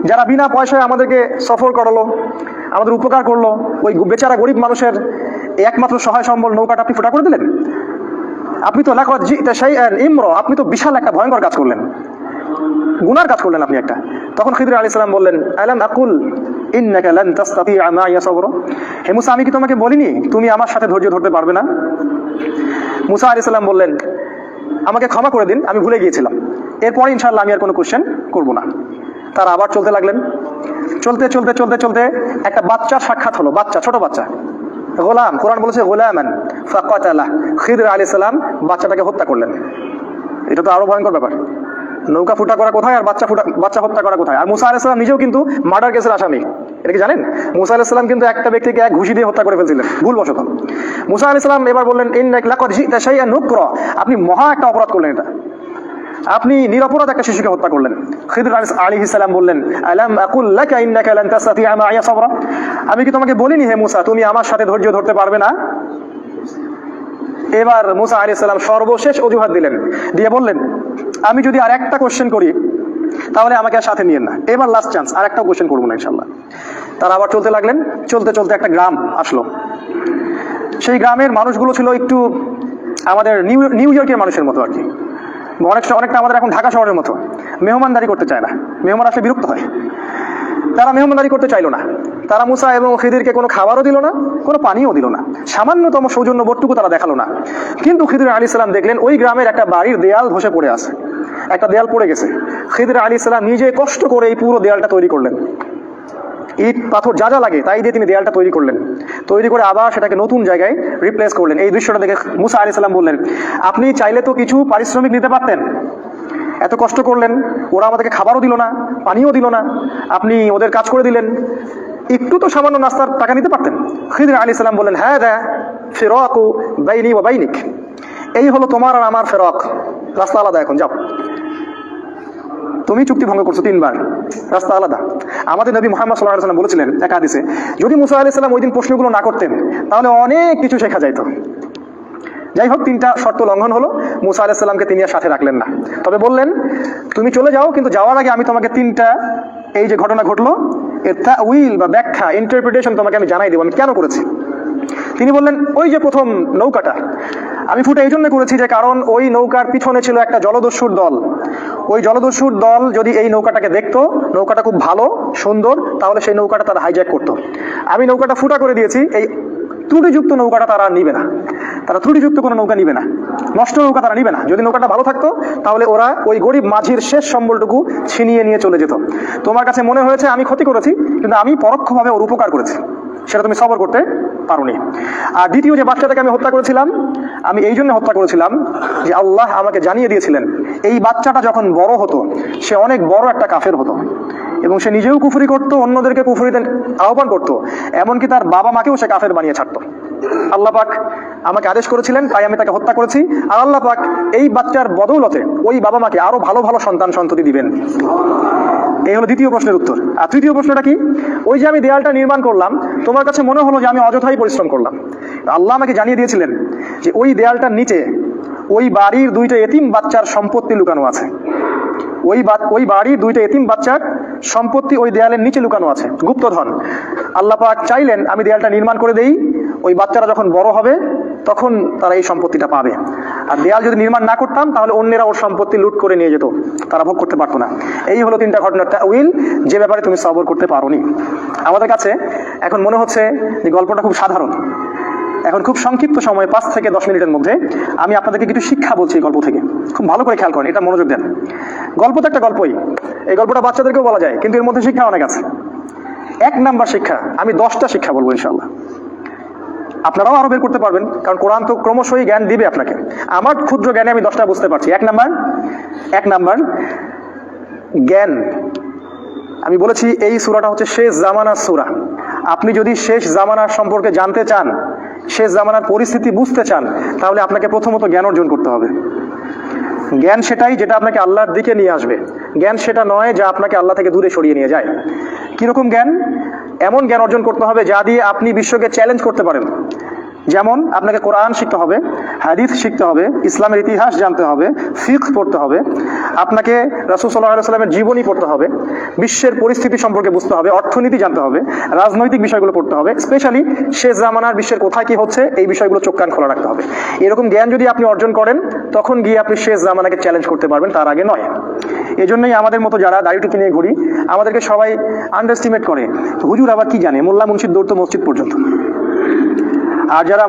যারা বিনা পয়সায় আমাদেরকে সফর করালো, আমাদের উপকার করলো, ওই বেচারা গরিব মানুষের একমাত্র সহায় সম্বল নৌকাটা আপনি ফুটা করে দিলেন। আপনি তো লাকাদ জি'তা শাইআন ইমরা, আপনি তো বিশাল একটা ভয়ঙ্কর কাজ করলেন, গুনার কাজ করলেন আপনি একটা। তখন খিদর আলাইহিস সালাম বললেন, আলাম আকুল ইন্নাকা লান তাসতাতিআ মা'ইয়া সাবরা, হে মুসা আমি কি তোমাকে বলিনি তুমি আমার সাথে ধৈর্য ধরতে পারবে না? মুসা আলাইহিস সালাম বললেন, আমাকে ক্ষমা করে দিন, আমি ভুলে গিয়েছিলাম, এরপরে ইনশাআল্লাহ আমি আর কোনো কোশ্চেন করব না। তারা আবার চলতে লাগলেন। চলতে চলতে চলতে চলতে একটা বাচ্চার সাক্ষাৎ হলো। বাচ্চা, ছোট বাচ্চা, গোলাম। কোরআন বলেছে গোলামান ফাকাতালা, খিদর আলাইহিস সালাম বাচ্চাটাকে হত্যা করলেন। এটা তো আরো ভয়ঙ্কর ব্যাপার। নৌকা ফুটা করা কোথায় আর বাচ্চা হত্যা করা কোথায়? আর মুসা আলাইহিস সালাম নিজেও কিন্তু মার্ডার কেসের আসামি। এটা কি জানেন? মুসা আলাইহিস সালাম কিন্তু একটা ব্যক্তিকে এক ঘুষি দিয়ে হত্যা করে ফেলছিলেন ভুলবশত। মুসা আলাইহিস সালাম এবার বললেন, ইন্নাকা লাকাদ জি'তা শাইআন নুকরা, আপনি মহা একটা অপরাধ করলেন, এটা আপনি নিরপরাধ একটা শিশুকে হত্যা করলেন। খিদর আলাইহিস সালাম বললেন, আলাম আকুল লাকা ইন্নাকা লান তাসতাতিআ মা'ইয়া সাবরা, আমি কি তোমাকে বলিনি হে মুসা তুমি আমার সাথে ধৈর্য ধরতে পারবে না? এবার মুসা আলাইহিস সালাম সর্বশেষ অজুহাত দিলেন, দিয়ে বললেন, আমি যদি আর একটা কোশ্চেন করি তাহলে আমাকে আর সাথে নিয়েন না, এবার লাস্ট চান্স, আর একটাও কোশ্চেন করবো না ইনশাআল্লাহ। তারা আবার চলতে লাগলেন। চলতে চলতে একটা গ্রাম আসলো। সেই গ্রামের মানুষগুলো ছিল একটু আমাদের নিউ ইয়র্কের মানুষের মতো আর কি, অনেকটা আমাদের এখন ঢাকা শহরের মতো। মেহমানদারি করতে চায় না, মেহমান আসলে বিরক্ত হয়। তারা মেহমানদারি করতে চাইলো না। তারা মুসা এবং খিদিরকে কোনো খাবারও দিল না, কোনো পানিও দিল না, সামান্যতম সৌজন্য বোধটুকু তারা দেখালো না। কিন্তু খিদির আলাইহিস সালাম দেখলেন ওই গ্রামের একটা বাড়ির দেয়াল ধসে পড়ে আছে, একটা দেয়াল পড়ে গেছে। খিদির আলাইহিস সালাম নিজে কষ্ট করে এই পুরো দেয়ালটা তৈরি করলেন। ইট পাথর যা যা লাগে তাই দিয়ে তিনি দেয়ালটা তৈরি করলেন। তৈরি করে আবার সেটাকে নতুন জায়গায় রিপ্লেস করলেন। এই দৃশ্যটা দেখে মুসা আলাইহিস সালাম বললেন, আপনি চাইলে তো কিছু পারিশ্রমিক নিতে পারতেন, এত কষ্ট করলেন, ওরা আমাদেরকে খাবারও দিল না, পানিও দিল না, আপনি ওদের কাজ করে দিলেন, একটু তো সামান্য নাস্তার টাকা নিতে পারতেন। খিদির আলাইহিস সালাম বললেন, হ্যাঁ দা ফিরাকু বাইনি ওয়া বাইনিক, এই হলো তোমার আর আমার ফেরক, রাস্তা আলাদা, এখন যাও। তুমি চুক্তি ভঙ্গ করছো 3 বার, রাস্তা আলাদা। আমাদের নবী মুহাম্মদ সাল্লাল্লাহু আলাইহি ওয়াসাল্লাম বলেছিলেন এক হাদিসে, যদি মুসা আলাইহিস সালাম ওই দিন প্রশ্নগুলো না করতেন তাহলে অনেক কিছু শেখা যাইত। যাই হোক, 3টা শর্ত লঙ্ঘন হলো। মুসা আলাইহিস সালামকে তিনি আর সাথে রাখলেন না, তবে বললেন, তুমি চলে যাও, কিন্তু যাওয়ার আগে আমি তোমাকে 3টা এই যে ঘটনা ঘটলো এর তাউইল বা ব্যাখ্যা, ইন্টারপ্রিটেশন তোমাকে আমি জানাই দেবো আমি কেন করেছি। তিনি বললেন, ওই যে প্রথম নৌকাটা আমি ফুটে এই জন্য করেছি যে কারণ ওই নৌকার পিছনে ছিল একটা জলদস্যুর দল। ওই জলদস্যুর দল যদি এই নৌকাটাকে দেখতো, নৌকাটা খুব ভালো সুন্দর, তাহলে সেই নৌকাটা তারা হাইজ্যাক করতো। আমি নৌকাটা ফুটা করে দিয়েছি, এই ত্রুটিযুক্ত নৌকাটা তারা নিবে না, তারা ত্রুটিযুক্ত কোনো নৌকা নিবে না, নষ্ট নৌকা তারা নিবে না। যদি নৌকাটা ভালো থাকতো তাহলে ওরা ওই গরিব মাঝির শেষ সম্বলটুকু ছিনিয়ে নিয়ে চলে যেত। তোমার কাছে মনে হয়েছে আমি ক্ষতি করেছি, কিন্তু আমি পরোক্ষভাবে ওর উপকার করেছি। সেটা তুমি সবর করতে পারোনি। আর দ্বিতীয় যে বাচ্চাটাকে আমি হত্যা করেছিলাম, আমি এই জন্য হত্যা করেছিলাম যে আল্লাহ আমাকে জানিয়ে দিয়েছিলেন এই বাচ্চাটা যখন বড় হতো সে অনেক বড় একটা কাফের হতো, এবং সে নিজেও কুফরি করতো, অন্যদেরকে কুফরিতে আহ্বান করতো, এমনকি তার বাবা মাকেও সে কাফের বানিয়ে ছাড়তো। আল্লাহ পাক আমাকে আদেশ করেছিলেন, তাই আমি তাকে হত্যা করেছি। আর আল্লাহ পাক এই বাচ্চার বদৌলতে ওই বাবা মাকে আরো ভালো ভালো সন্তান সন্ততি দিবেন। এই হলো দ্বিতীয় প্রশ্নের উত্তর। আর তৃতীয় প্রশ্নটা কি? ওই যে আমি দেয়ালটা নির্মাণ করলাম, তোমার কাছে মনে হলো যে আমি অযথাই পরিশ্রম করলাম। আল্লাহ আমাকে জানিয়ে দিয়েছিলেন যে ওই দেয়ালটার নিচে ওই বাড়ির 2টা এতিম বাচ্চার সম্পত্তি লুকানো আছে। ওই বাড়ির 2টা এতিম বাচ্চার সম্পত্তি ওই দেয়ালের নিচে লুকানো আছে, গুপ্তধন। আল্লাহ পাক চাইলেন আমি দেয়ালটা নির্মাণ করে দেই, ওই বাচ্চারা যখন বড় হবে তখন তারা এই সম্পত্তিটা পাবে। আর দেয়াল যদি নির্মাণ না করতাম তাহলে অন্যেরা ওর সম্পত্তি লুট করে নিয়ে যেত, তারা ভোগ করতে পারতো না। এই হলো 3টা ঘটনার তাউইল, যে ব্যাপারে তুমি সবর করতে পারোনি। আমাদের কাছে এখন মনে হচ্ছে যে গল্পটা খুব সাধারণ। এখন খুব সংক্ষিপ্ত সময় 5 থেকে 10 মিনিটের মধ্যে আমি আপনাদেরকে কিছু শিক্ষা বলছি এই গল্প থেকে। খুব ভালো করে খেয়াল করেন, এটা মনোযোগ দেন। গল্প তো একটা গল্পই, এই গল্পটা বাচ্চাদেরকেও বলা যায়, কিন্তু এর মধ্যে শিক্ষা অনেক আছে। 1 নাম্বার শিক্ষা, আমি 10টা শিক্ষা বলবো ইনশাআল্লাহ। আপনারাও আরো বের করতে পারবেন, কারণ কোরআন তো ক্রমশই জ্ঞান দিবে আপনাকে। আমার ক্ষুদ্র জ্ঞানে আমি 10টা বুঝতে পারছি। 1 নাম্বার জ্ঞান। আমি বলেছি এই সূরাটা হচ্ছে শেষ জামানার সূরা। আপনি যদি শেষ জামানার সম্পর্কে জানতে চান, শেষ জামানার পরিস্থিতি বুঝতে চান, তাহলে আপনাকে প্রথমত জ্ঞান অর্জন করতে হবে। জ্ঞান সেটাই যেটা আপনাকে আল্লাহর দিকে নিয়ে আসবে। জ্ঞান সেটা নয় যা আপনাকে আল্লাহ থেকে দূরে সরিয়ে নিয়ে যায়। কিরকম জ্ঞান? এমন জ্ঞান অর্জন করতে হবে যা দিয়ে আপনি বিশ্বকে চ্যালেঞ্জ করতে পারেন। যেমন আপনাকে কোরআন শিখতে হবে, হাদিস শিখতে হবে, ইসলামের ইতিহাস জানতে হবে, ফিকহ পড়তে হবে, আপনাকে রাসূল সাল্লাল্লাহু আলাইহি ওয়াসাল্লামের জীবনী পড়তে হবে, বিশ্বের পরিস্থিতি সম্পর্কে বুঝতে হবে, অর্থনীতি জানতে হবে, রাজনৈতিক বিষয়গুলো পড়তে হবে, স্পেশালি শেষ জামানার বিশ্বের কোথায় কি হচ্ছে এই বিষয়গুলো চোখ কান খোলা রাখতে হবে। এরকম জ্ঞান যদি আপনি অর্জন করেন তখন গিয়ে আপনি শেষ জামানাকে চ্যালেঞ্জ করতে পারবেন, তার আগে নয়। এজন্যই আমাদের মতো যারা দাড়ি টুপি নিয়ে ঘুরি, আমাদেরকে সবাই আন্ডারস্টিমেট করে, হুজুর আবার কি জানে, মোল্লা মুন্সির দৌড় তো মসজিদ পর্যন্ত। আর যারা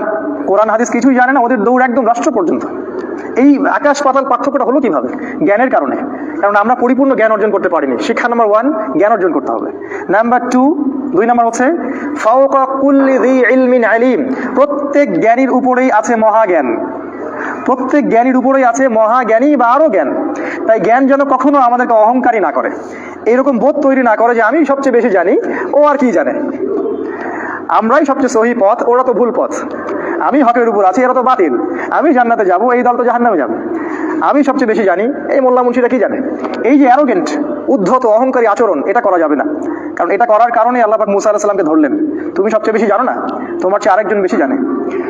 কোরআন হাদিস কিছুই জানে না, ওদের দৌড় একদম রাষ্ট্র পর্যন্ত। এই আকাশ পাতাল পার্থক্যটা হলো কিভাবে? জ্ঞানের কারণে। কারণ আমরা পরিপূর্ণ জ্ঞান অর্জন করতে পারিনি। শিক্ষা নাম্বার 1, জ্ঞান অর্জন করতে হবে। নাম্বার 2 নাম্বার হচ্ছে ফাওকা কুল্লি যী ইলমিন আলিম। প্রত্যেক জ্ঞানীর উপরেই আছে মহাজ্ঞান। প্রত্যেক জ্ঞানীর উপরেই আছে মহাজ্ঞানী বা আরো জ্ঞান। তাই জ্ঞান যেন কখনো আমাদেরকে অহংকারী না করে, এরকম বোধ তৈরি না করে যে আমি সবচেয়ে বেশি জানি, ও আর কি জানে, আমরাই সবচেয়ে সহি পথ, ওরা তো ভুল পথ, আমি হকের উপর আছি, এরা তো বাতিল, আমি জান্নাতে যাব, এই দল তো জাহান্নামে যাবে, আমি সবচেয়ে বেশি জানি, এই মোল্লা মুন্সিরা কি জানে। এই যে অ্যারোগেন্ট, উদ্ধত, অহংকারী আচরণ, এটা করা যাবে না। কারণ এটা করার কারণে আল্লাহ পাক মুসা আলাইহিস সালামকে ধরলেন, তুমি সবচেয়ে বেশি জানো না, তোমার চেয়ে আরেকজন বেশি জানে।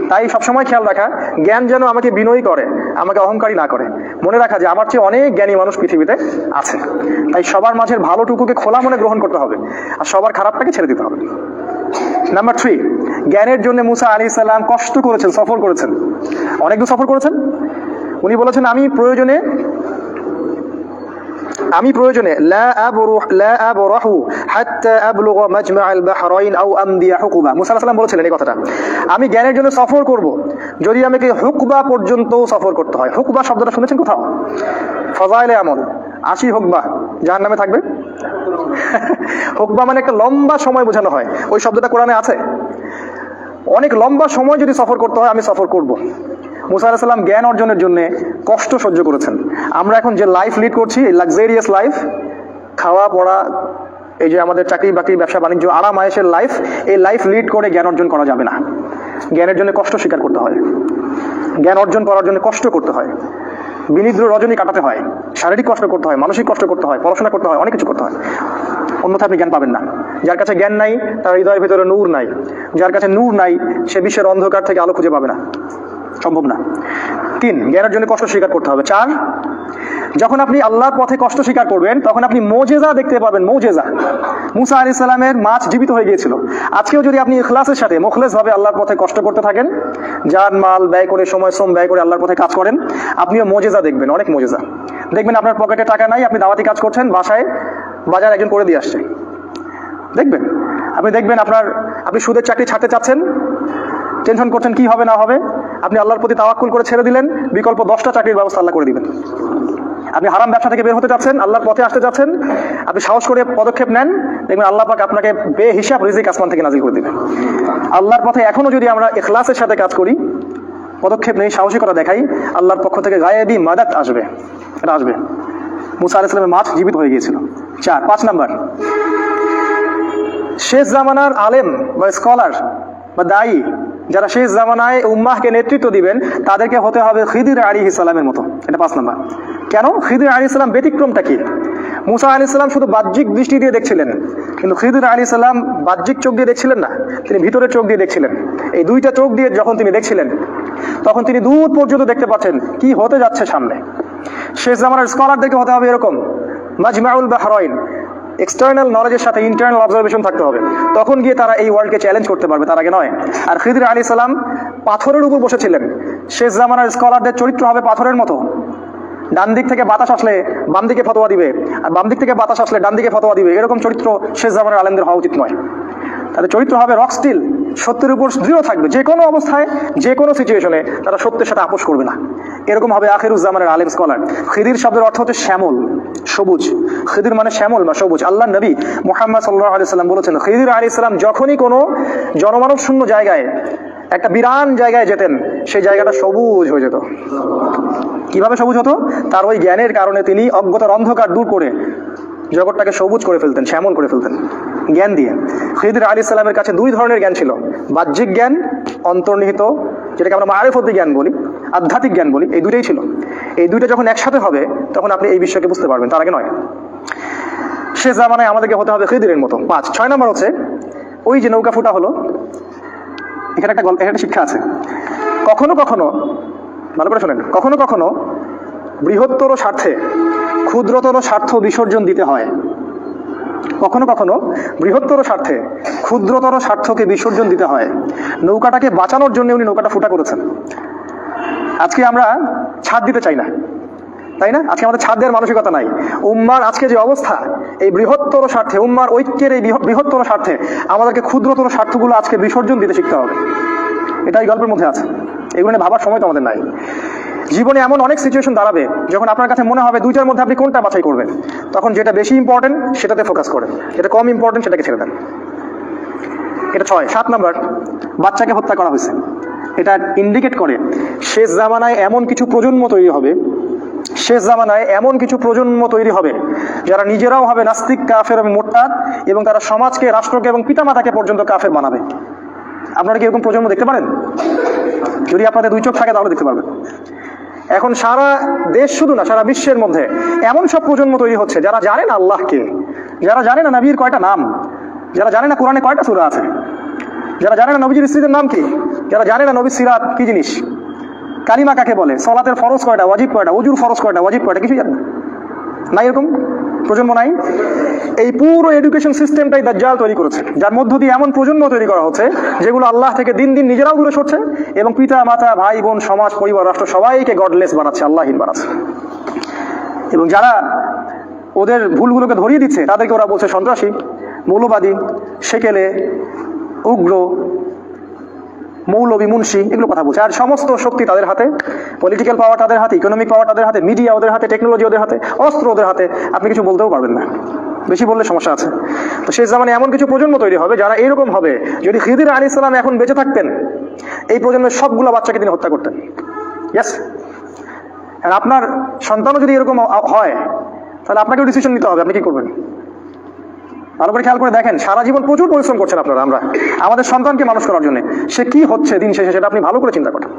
তাই সবসময় খেয়াল রাখা, জ্ঞান যেন আমাকে বিনয়ী করে, আমাকে অহংকারী না করে। মনে রাখা যে আমার চেয়ে অনেক জ্ঞানী মানুষ পৃথিবীতে আছে। তাই সবার মাঝের ভালোটুকুকে খোলা মনে গ্রহণ করতে হবে, আর সবার খারাপটাকে ছেড়ে দিতে হবে। নাম্বার 3, জ্ঞানের জন্য মুসা আলাইহিস সালাম কষ্ট করেছেন, সফর করেছেন, অনেক দূর সফর করেছেন। উনি বলেছেন আমি প্রয়োজনে লা আবরাহু হাত্তা আবলুগা মাজমাআল বাহরাইন আও আমদিয়া হুকুবা। মুসা আলাইহিস সালাম বলেছিলেন এই কথাটা, আমি জ্ঞানের জন্য সফর করব যদি আমাকে হুকবা পর্যন্ত সফর করতে হয়। হুকবা শব্দটা শুনেছেন কোথাও? ফাযাইলে আমল, 80 হুকবা জাহান্নামে থাকবে। হুকবা মানে একটা লম্বা সময় বোঝানো হয়, ওই শব্দটা কোরআনে আছে। অনেক লম্বা সময় যদি সফর করতে হয় আমি সফর করব। মুসা আলাইহিস সালাম জ্ঞান অর্জনের জন্য কষ্ট সহ্য করেছেন। আমরা এখন যে লাইফ লিড করছি, লাক্সারিয়াস লাইফ, খাওয়া পড়া, এই যে আমাদের চাকরি বাকরি, ব্যবসা বাণিজ্য, আরাম আয়েশের লাইফ, এই লাইফ লিড করে জ্ঞান অর্জন করা যাবে না। জ্ঞানের জন্য কষ্ট স্বীকার করতে হয়, জ্ঞান অর্জন করার জন্য কষ্ট করতে হয়, বিনিদ্র রজনী কাটাতে হয়, শারীরিক কষ্ট করতে হয়, মানসিক কষ্ট করতে হয়, পড়াশোনা করতে হয়, অনেক কিছু করতে হয়। অন্যথা আপনি জ্ঞান পাবেন না। যার কাছে জ্ঞান নাই তার হৃদয়ের ভিতরে নূর নাই, যার কাছে নূর নাই সে বিশ্বের অন্ধকার থেকে আলো খুঁজে পাবে না, সম্ভব না। 3, জ্ঞানের জন্য কষ্ট স্বীকার করতে হবে। 4, যখন আপনি আল্লাহর পথে কষ্ট স্বীকার করবেন তখন আপনি মোজেজা দেখতে পাবেন। মোজেজা, মুসা আলাইহিস সালামের মাছ জীবিত হয়ে গিয়েছিল। আজকেও যদি আপনি ইখলাসের সাথে মুখলেস ভাবে আল্লাহর পথে কষ্ট করতে থাকেন, জান মাল ব্যয় করে, সময় শ্রম ব্যয় করে আল্লাহর পথে কাজ করেন, আপনিও মোজেজা দেখবেন, অনেক মোজেজা দেখবেন। আপনার পকেটে টাকা নাই, আপনি দাওয়াতি কাজ করছেন, বাসায় বাজার একজন করে দিয়ে আসছে, দেখবেন। আপনি দেখবেন আপনি সুদের চাকরি ছাড়তে চাচ্ছেন, টেনশন করছেন কি হবে না হবে, আপনি আল্লাহর প্রতি তাওয়াক্কুল করে ছেড়ে দিলেন, বিকল্প 10টা চাকরির ব্যবস্থা আল্লাহ করে দিবেন। আপনি হারাম ব্যবসা থেকে বের হতে চাচ্ছেন, আল্লাহর পথে আসতে চাচ্ছেন, আপনি সাহস করে পদক্ষেপ নেন, দেখবেন আল্লাহ পাক আপনাকে বেহিসাব রিজিক আসমান থেকে নাজিল করে দিবেন। আল্লাহর পথে এখনো যদি আমরা ইখলাসের সাথে কাজ করি, পদক্ষেপ নেই, সাহসিকতা দেখাই, আল্লাহর পক্ষ থেকে গায়েবী মাদাত আসবে, এটা আসবে। মুসা আলাইহিস সালামের মাছ জীবিত হয়ে গিয়েছিল। 5 নাম্বার, শেষ জামানার আলেম বা স্কলার বা দায়ী যারা শেষ জামানায় উম্মাহকে নেতৃত্ব দিবেন, তাদেরকে হতে হবে খিদির আলাইহিস সালামের মতো। এটা 5 নাম্বার। কেন? খিদির আলাইহিস সালাম ব্যতিক্রমটা কি? মুসা আলাইহিস সালাম শুধু বাহ্যিক দৃষ্টি দিয়ে দেখছিলেন, কিন্তু খিদির আলাইহিস সালাম বাহ্যিক চোখ দিয়ে দেখছিলেন না, তিনি ভিতরের চোখ দিয়ে দেখছিলেন। এই দুইটা চোখ দিয়ে যখন তিনি দেখছিলেন, তখন তিনি দূর পর্যন্ত দেখতে পাচ্ছেন কি হতে যাচ্ছে সামনে। শেষ জামানার স্কলারদেরকে হতে হবে এরকম, মাজমাউল বাহরাইন, এক্সটার্নাল নলেজের সাথে ইন্টারনাল অবজারভেশন থাকতে হবে, তখন গিয়ে তারা এই ওয়ার্ল্ডকে চ্যালেঞ্জ করতে পারবে, তার আগে নয়। আর খিদির আলাইহিস সালাম পাথরের উপর বসেছিলেন। শেষ জামানার স্কলারদের চরিত্র হবে পাথরের মতো, ডান দিক থেকে বাতাস আসলে বাম দিকে ফতোয়া দিবে, আর বাম দিক থেকে বাতাস আসলে ডান দিকে ফতোয়া দিবে। এরকম চরিত্র শেষ জামানার আলেমদের হওয়া উচিত নয়। তাদের চরিত্র হবে রক স্টিল, সত্যের উপর দৃঢ় থাকবে, যে কোনো অবস্থায় যে কোনো সিচুয়েশনে তারা সত্যের সাথে আপোষ করবে না। এরকম হবে আখিরুজ্জামানের আলেম স্কলার। খিদির শব্দের অর্থ হচ্ছে শ্যামল, সবুজ। খিদির মানে শ্যামল বা সবুজ। আল্লাহ নবী মুহাম্মদ সাল্লাল্লাহু আলাইহি সাল্লাম বলেছেন, খিদির আলাইহিস সালাম যখনই কোনো জনমানব শূন্য জায়গায়, একটা বিরান জায়গায় যেতেন, সেই জায়গাটা সবুজ হয়ে যেত। কিভাবে সবুজ হতো? তার ওই জ্ঞানের কারণে তিনি অজ্ঞতার অন্ধকার দূর করে জগৎটাকে সবুজ করে ফেলতেন, শ্যামল করে ফেলতেন জ্ঞান দিয়ে। খিদির আলাইহিস সালামের কাছে 2 ধরনের জ্ঞান ছিল, বাহ্যিক জ্ঞান, অন্তর্নিহিত, যেটাকে আমরা মারিফতি জ্ঞান বলি, আধ্যাত্মিক জ্ঞান বলি, এই দুইটাই ছিল। এই দুইটা যখন একসাথে হবে, তখন আপনি এই বিশ্বকে বুঝতে পারবেন, তার আগে নয়। শেষ জামানায় আমাদেরকে হতে হবে খিদিরের মতো। 6 নাম্বার হচ্ছে, ওই যে নৌকা ফুটা হলো, এখানে একটা শিক্ষা আছে। কখনো কখনো, ভালো করে শোনেন, কখনো কখনো বৃহত্তর স্বার্থে ক্ষুদ্রতর স্বার্থ বিসর্জন দিতে হয়। কখনো কখনো বৃহত্তর স্বার্থে ক্ষুদ্রতর স্বার্থকে বিসর্জন দিতে হয়। নৌকাটাকে বাঁচানোর জন্য উনি নৌকাটা ফুটা করেছেন। আজকে আমরা ছাড় দিতে চাই না, তাই না? আজকে আমাদের ছাড় দেওয়ার মানসিকতা নাই। উম্মার আজকে যে অবস্থা, এই বৃহত্তর স্বার্থে, উম্মার ঐক্যের এই বৃহত্তর স্বার্থে আমাদেরকে ক্ষুদ্রতর স্বার্থগুলো আজকে বিসর্জন দিতে শিখতে হবে। এটা এই গল্পের মধ্যে আছে। এগুলো নিয়ে ভাবার সময় তো আমাদের নাই। জীবনে এমন অনেক সিচুয়েশন দাঁড়াবে যখন আপনার কাছে মনে হবে দুইটার মধ্যে আপনি কোনটা বাছাই করবেন। তখন যেটা বেশি ইম্পর্টেন্ট সেটাতে ফোকাস করেন, যেটা কম ইম্পর্টেন্ট সেটাকে ছেড়ে দেন। এটা 6। 7 নাম্বার, বাচ্চাকে হত্যা করা হয়েছে। এটা ইন্ডিকেট করে শেষ জামানায় এমন কিছু প্রজন্ম তৈরি হবে, শেষ জামানায় এমন কিছু প্রজন্ম তৈরি হবে যারা নিজেরাও হবে নাস্তিক, কাফের এবং মোরতাদ, এবং তারা সমাজকে, রাষ্ট্রকে এবং পিতামাতাকে পর্যন্ত কাফের বানাবে। আপনারা কি এরকম প্রজন্ম দেখতে পারেন? যদি আপনাদের 2 চোখ থাকে তাহলে দেখতে পারবেন। এখন সারা দেশ, শুধু না, সারা বিশ্বের মধ্যে এমন সব প্রজন্ম তৈরি হচ্ছে যারা জানে না আল্লাহকে, যারা জানে না নবীর কয়টা নাম, যারা জানে না কোরআনে কয়টা সূরা আছে, যারা জানে না নবীজির স্ত্রীদের নাম কি, যারা জানে না নবীর সিরাত কি জিনিস, কালিমা কাকে বলে, সালাতের ফরজ কয়টা, ওয়াজিব কয়টা, ওযুর ফরজ কয়টা, ওয়াজিব কয়টা, কিছুই জানে না। নাই এরকম প্রজন্ম নাই। এই পুরো এডুকেশন সিস্টেমটাই দাজ্জাল তৈরি করেছে, যার মধ্য দিয়ে এমন প্রজন্ম তৈরি করা হচ্ছে যেগুলো আল্লাহ থেকে দিন দিন নিজেরাও দূরে সরছে, এবং পিতা মাতা, ভাই বোন, সমাজ, পরিবার, রাষ্ট্র সবাইকে গডলেস বানাচ্ছে, আল্লাহহীন বানাচ্ছে। এবং যারা ওদের ভুলগুলোকে ধরিয়ে দিচ্ছে তাদেরকে ওরা বলছে সন্ত্রাসী, মৌলবাদী, সেকেলে, উগ্র, মৌলবী, মুন্সি, এগুলো কথা বলছে। আর সমস্ত শক্তি তাদের হাতে, পলিটিক্যাল পাওয়ার তাদের হাতে, ইকোনমিক পাওয়ার তাদের হাতে, মিডিয়া ওদের হাতে, টেকনোলজি ওদের হাতে, অস্ত্র ওদের হাতে। আপনি কিছু বলতেও পারবেন না, বেশি বললে সমস্যা আছে। তো শেষ জামানে এমন কিছু প্রজন্ম তৈরি হবে যারা এরকম হবে। যদি খিদির আলাইহিস সালাম এখন বেঁচে থাকতেন, এই প্রজন্মের সবগুলো বাচ্চাকে তিনি হত্যা করতেন। ইয়েস। আর আপনার সন্তানও যদি এরকম হয়, তাহলে আপনাকেও ডিসিশন নিতে হবে, আপনি কি করবেন। ভালো করে খেয়াল করে দেখেন, সারা জীবন প্রচুর পরিশ্রম করছেন আপনারা, আমরা আমাদের সন্তানকে মানুষ করার জন্য। সে কি হচ্ছে দিন শেষে সেটা আপনি ভালো করে চিন্তা করেন।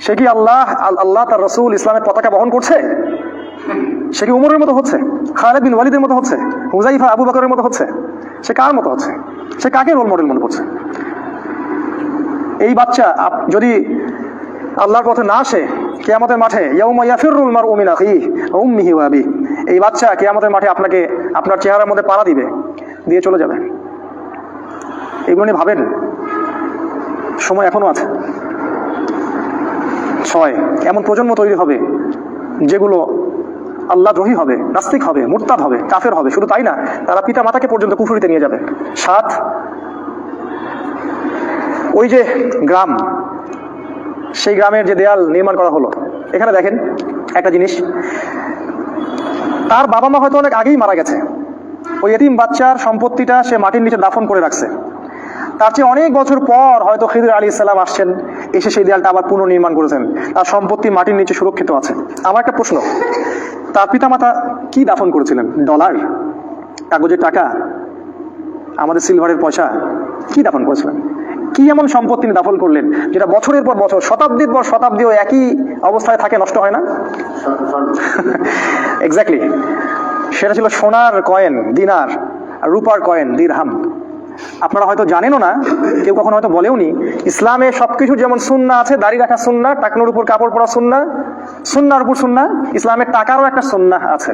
সে কি আল্লাহ তার রাসূল ইসলামের পতাকা বহন করছে? সে কি উমরের মতো হচ্ছে, খালিদ বিন ওয়ালিদের মতো হচ্ছে, হুযাইফা, আবু বকরের মতো হচ্ছে? সে কার মতো হচ্ছে? সে কাকে রোল মডেল মনে করছে? এই বাচ্চা যদি আল্লাহর পথে না আসে, কিয়ামতের মাঠে ইয়াউমা ইয়াফিরুল মারউ মিন আখিহি ওয়া উম্মিহি ওয়া আবিহি, এই বাচ্চা কিয়ামতের মাঠে আপনাকে আপনার চেহারার মধ্যে পাড়া দিবে, দিয়ে চলে যাবে। এগুলো নিয়ে ভাবেন, সময় এখনো আছে। 6, এমন প্রজন্ম তৈরি হবে যেগুলো আল্লাহদ্রোহী হবে, নাস্তিক হবে, মুরতাদ হবে, কাফের হবে। শুধু তাই না, তারা পিতা মাতাকে পর্যন্ত কুফরিতে নিয়ে যাবে। 7, ওই যে গ্রাম, সেই গ্রামের যে দেয়াল নির্মাণ করা হলো, এখানে দেখেন একটা জিনিস, তার বাবা মা হয়তো অনেক আগেই মারা গেছে, ওই এতিম বাচ্চার সম্পত্তিটা সে মাটির নিচে দাফন করে রাখছে। তার চেয়ে অনেক বছর পর হয়তো খিদির আলাইহিস সালাম আসছেন, এসে সেই দেয়ালটা আবার পুনর্নির্মাণ করেছেন, তার সম্পত্তি মাটির নিচে সুরক্ষিত আছে। আমার একটা প্রশ্ন, তার পিতামাতা কি দাফন করেছিলেন? ডলার, কাগজের টাকা, আমাদের সিলভারের পয়সা, কি দাফন করেছিলেন? কি এমন সম্পত্তি তিনি দাফন করলেন যেটা বছরের পর বছর, শতাব্দীর পর শতাব্দীও একই অবস্থায় থাকে, নষ্ট হয় না? এক্স্যাক্টলি, সেটা ছিল সোনার কয়েন দিনার, আর রূপার কয়েন দিরহাম। আপনারা হয়তো জানেনও না, কেউ কখনো হয়তো বলেওনি, ইসলামে সবকিছু যেমন সুন্নাহ আছে, দাড়ি রাখা সুন্নাহ, টাকনুর উপর কাপড় পরা সুন্নাহ, সুন্নাহর উপর সুন্নাহ, ইসলামের টাকারও একটা সুন্নাহ আছে।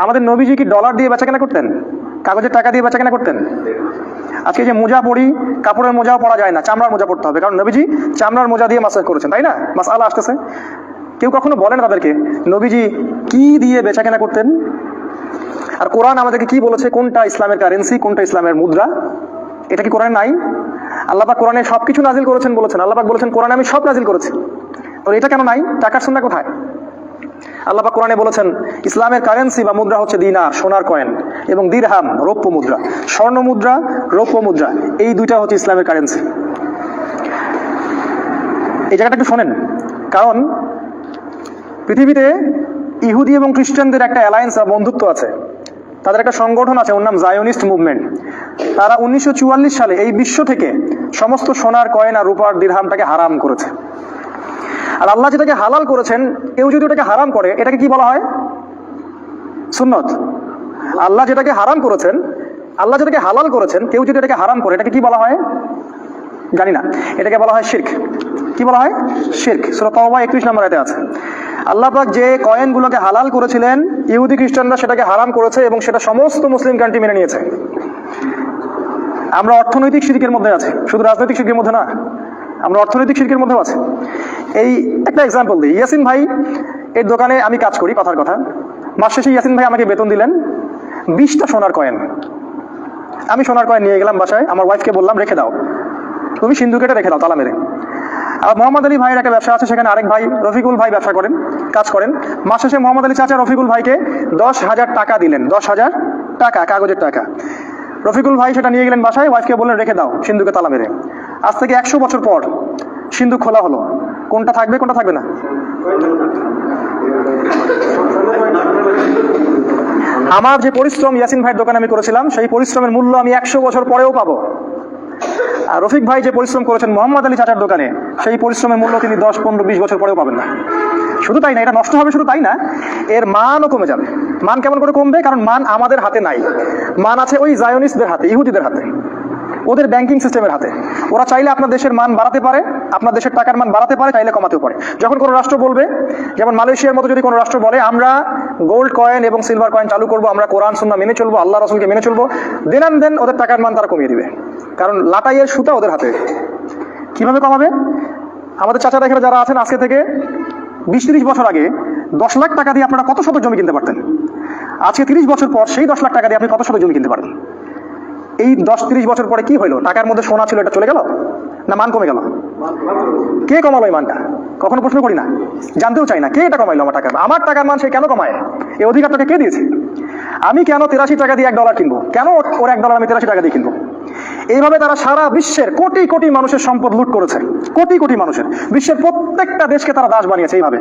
আমাদের নবীজি কি ডলার দিয়ে বেচাকেনা করতেন? কাগজের টাকা দিয়ে বেচাকেনা করতেন? আজকে যে মোজা পরি, কাপড়ের মোজাও পরা যায় না, চামড়ার মোজা পড়তে হবে, কারণ নবীজি চামড়ার মোজা দিয়ে মাসাজ করেছেন, তাই না? মাসআলা আসতেছে। কেউ কখনো বলে না তাদেরকে নবীজি কি দিয়ে বেচাকেনা করতেন। আর কোরআন আমাদেরকে কি বলেছে, কোনটা ইসলামের কারেন্সি, কোনটা ইসলামের মুদ্রা, এটা কি কোরআনে নাই? আল্লাহ পাক কোরআনে সবকিছু নাজিল করেছেন বলেছেন। আল্লাহ পাক বলেছেন কোরআনে আমি সব নাজিল করেছি, তো এটা কেন নাই? টাকার সুন্নাহ কোথায়? আল্লাহ পাক কোরআনে বলেছেন ইসলামের কারেন্সি বা মুদ্রা হচ্ছে দিনার, সোনার কয়েন, এবং দিরহাম, রৌপ্য মুদ্রা। স্বর্ণ মুদ্রা, রৌপ্য মুদ্রা, এই দুইটা হচ্ছে ইসলামের কারেন্সি। এই জায়গাটা একটু শোনেন, কারণ পৃথিবীতে ইহুদি এবং খ্রিস্টানদের একটা অ্যালায়েন্স বা বন্ধুত্ব আছে, তাদের একটা সংগঠন আছে, ওর নাম জায়োনিস্ট মুভমেন্ট। তারা 1944 সালে এই বিশ্ব থেকে সমস্ত সোনার কয়েন আর রূপার দিরহামটাকে হারাম করেছে। আর আল্লাহ যেটাকে হালাল করেছেন, কেউ যদি ওটাকে হারাম করে, এটাকে কি বলা হয়? সুন্নত। আল্লাহ যেটাকে হারাম করেছেন, আল্লাহ যেটাকে হালাল করেছেন, কেউ যদি এটাকে হারাম করে, এটাকে কি বলা হয়? জানি না, এটাকে বলা হয় শিরক। কি বলা হয়? শিরক। সূরা তাওবা 31 নম্বর আয়াতে আছে। আল্লাহ পাক যে কয়েনগুলোকে হালাল করেছিলেন, ইহুদি খ্রিস্টানরা সেটাকে হারাম করেছে, এবং সেটা সমস্ত মুসলিম কান্ট্রি মেনে নিয়েছে। আমরা অর্থনৈতিক শিরকের মধ্যে আছি, শুধু রাজনৈতিক শিরকের মধ্যে না, আমরা অর্থনৈতিক শিরকের মধ্যেও আছি। এই একটা এক্সাম্পল দিই, ইয়াসিন ভাই এর দোকানে আমি কাজ করি, কথার কথা, মাস শেষে ইয়াসিন ভাই আমাকে বেতন দিলেন 20টা সোনার কয়েন। আমি সোনার কয়েন নিয়ে গেলাম বাসায়, আমার ওয়াইফকে বললাম রেখে দাও, তুমি সিন্ধুকেটে রেখে দাও তালা মেরে। আর মোহাম্মদ আলী ভাইয়ের একটা ব্যবসা আছে, সেখানে আরেক ভাই রফিকুল ভাই ব্যবসা করেন, কাজ করেন। মাস শেষে মোহাম্মদ আলী চাচা রফিকুল ভাইকে 10,000 টাকা দিলেন, 10,000 টাকা, কাগজের টাকা। রফিকুল ভাই সেটা নিয়ে গেলেন বাসায়, ওয়াইফকে বললেন রেখে দাও সিন্ধুকে তালা মেরে। আজ থেকে 100 বছর পর সিন্ধুক খোলা হলো, কোনটা থাকবে কোনটা থাকবে না? আমার যে পরিশ্রম ইয়াসিন ভাইয়ের দোকানে আমি করেছিলাম, সেই পরিশ্রমের মূল্য আমি 100 বছর পরেও পাবো। আর রফিক ভাই যে পরিশ্রম করেছেন মোহাম্মদ আলী চাচার দোকানে, সেই পরিশ্রমের মূল্য তিনি 10, 15, 20 বছর পরেও পাবেন না। শুধু তাই না, এটা নষ্ট হবে, শুধু তাই না, এর মানও কমে যাবে। মান কেমন করে কমবে? কারণ মান আমাদের হাতে নাই, মান আছে ওই জায়োনিস্টদের হাতে, ইহুদিদের হাতে, ওদের ব্যাংকিং সিস্টেমের হাতে। ওরা চাইলে আপনার দেশের মান বাড়াতে পারে, আপনার দেশের টাকার মান বাড়াতে পারে, চাইলে কমাতেও পারে। যখন কোনো রাষ্ট্র বলবে, যেমন মালয়েশিয়ার মতো যদি কোনো রাষ্ট্র বলে আমরা গোল্ড কয়েন এবং সিলভার কয়েন চালু করবো, আমরা কোরআন সুন্নাহ মেনে চলবো, আল্লাহ রাসূলকে মেনে চলবো, দেন ওদের টাকার মান তারা কমিয়ে দিবে, কারণ লাটাইয়ের সুতা ওদের হাতে। কিভাবে কমাবে? আমাদের চাচারা এখানে যারা আছেন, আজকে থেকে 20-30 বছর আগে 10 লাখ টাকা দিয়ে আপনারা কত শত জমি কিনতে পারতেন। আজকে 30 বছর পর সেই 10 লাখ টাকা দিয়ে আপনি কত শত জমি কিনতে পারবেন। এই 10-30 বছর পরে কি হইলো? টাকার মধ্যে সোনা ছিল, এটা চলে গেল না মান কমে গেল? কে কমালো এই মানটা? কখনো প্রশ্ন করি না, জানতেও চাই না কে এটা কমাইলো আমার টাকার। আমার টাকার মান সে কেন কমায়? এই অধিকারটাকে কে দিয়েছে? আমি কেন 83 টাকা দিয়ে $1 কিনবো? কেন ওর $1 আমি 83 টাকা দিয়ে কিনবো? এইভাবে তারা সারা বিশ্বের কোটি কোটি মানুষের সম্পদ লুট করেছে, কোটি কোটি মানুষের, বিশ্বের প্রত্যেকটা দেশকে তারা দাস বানিয়েছে এইভাবে।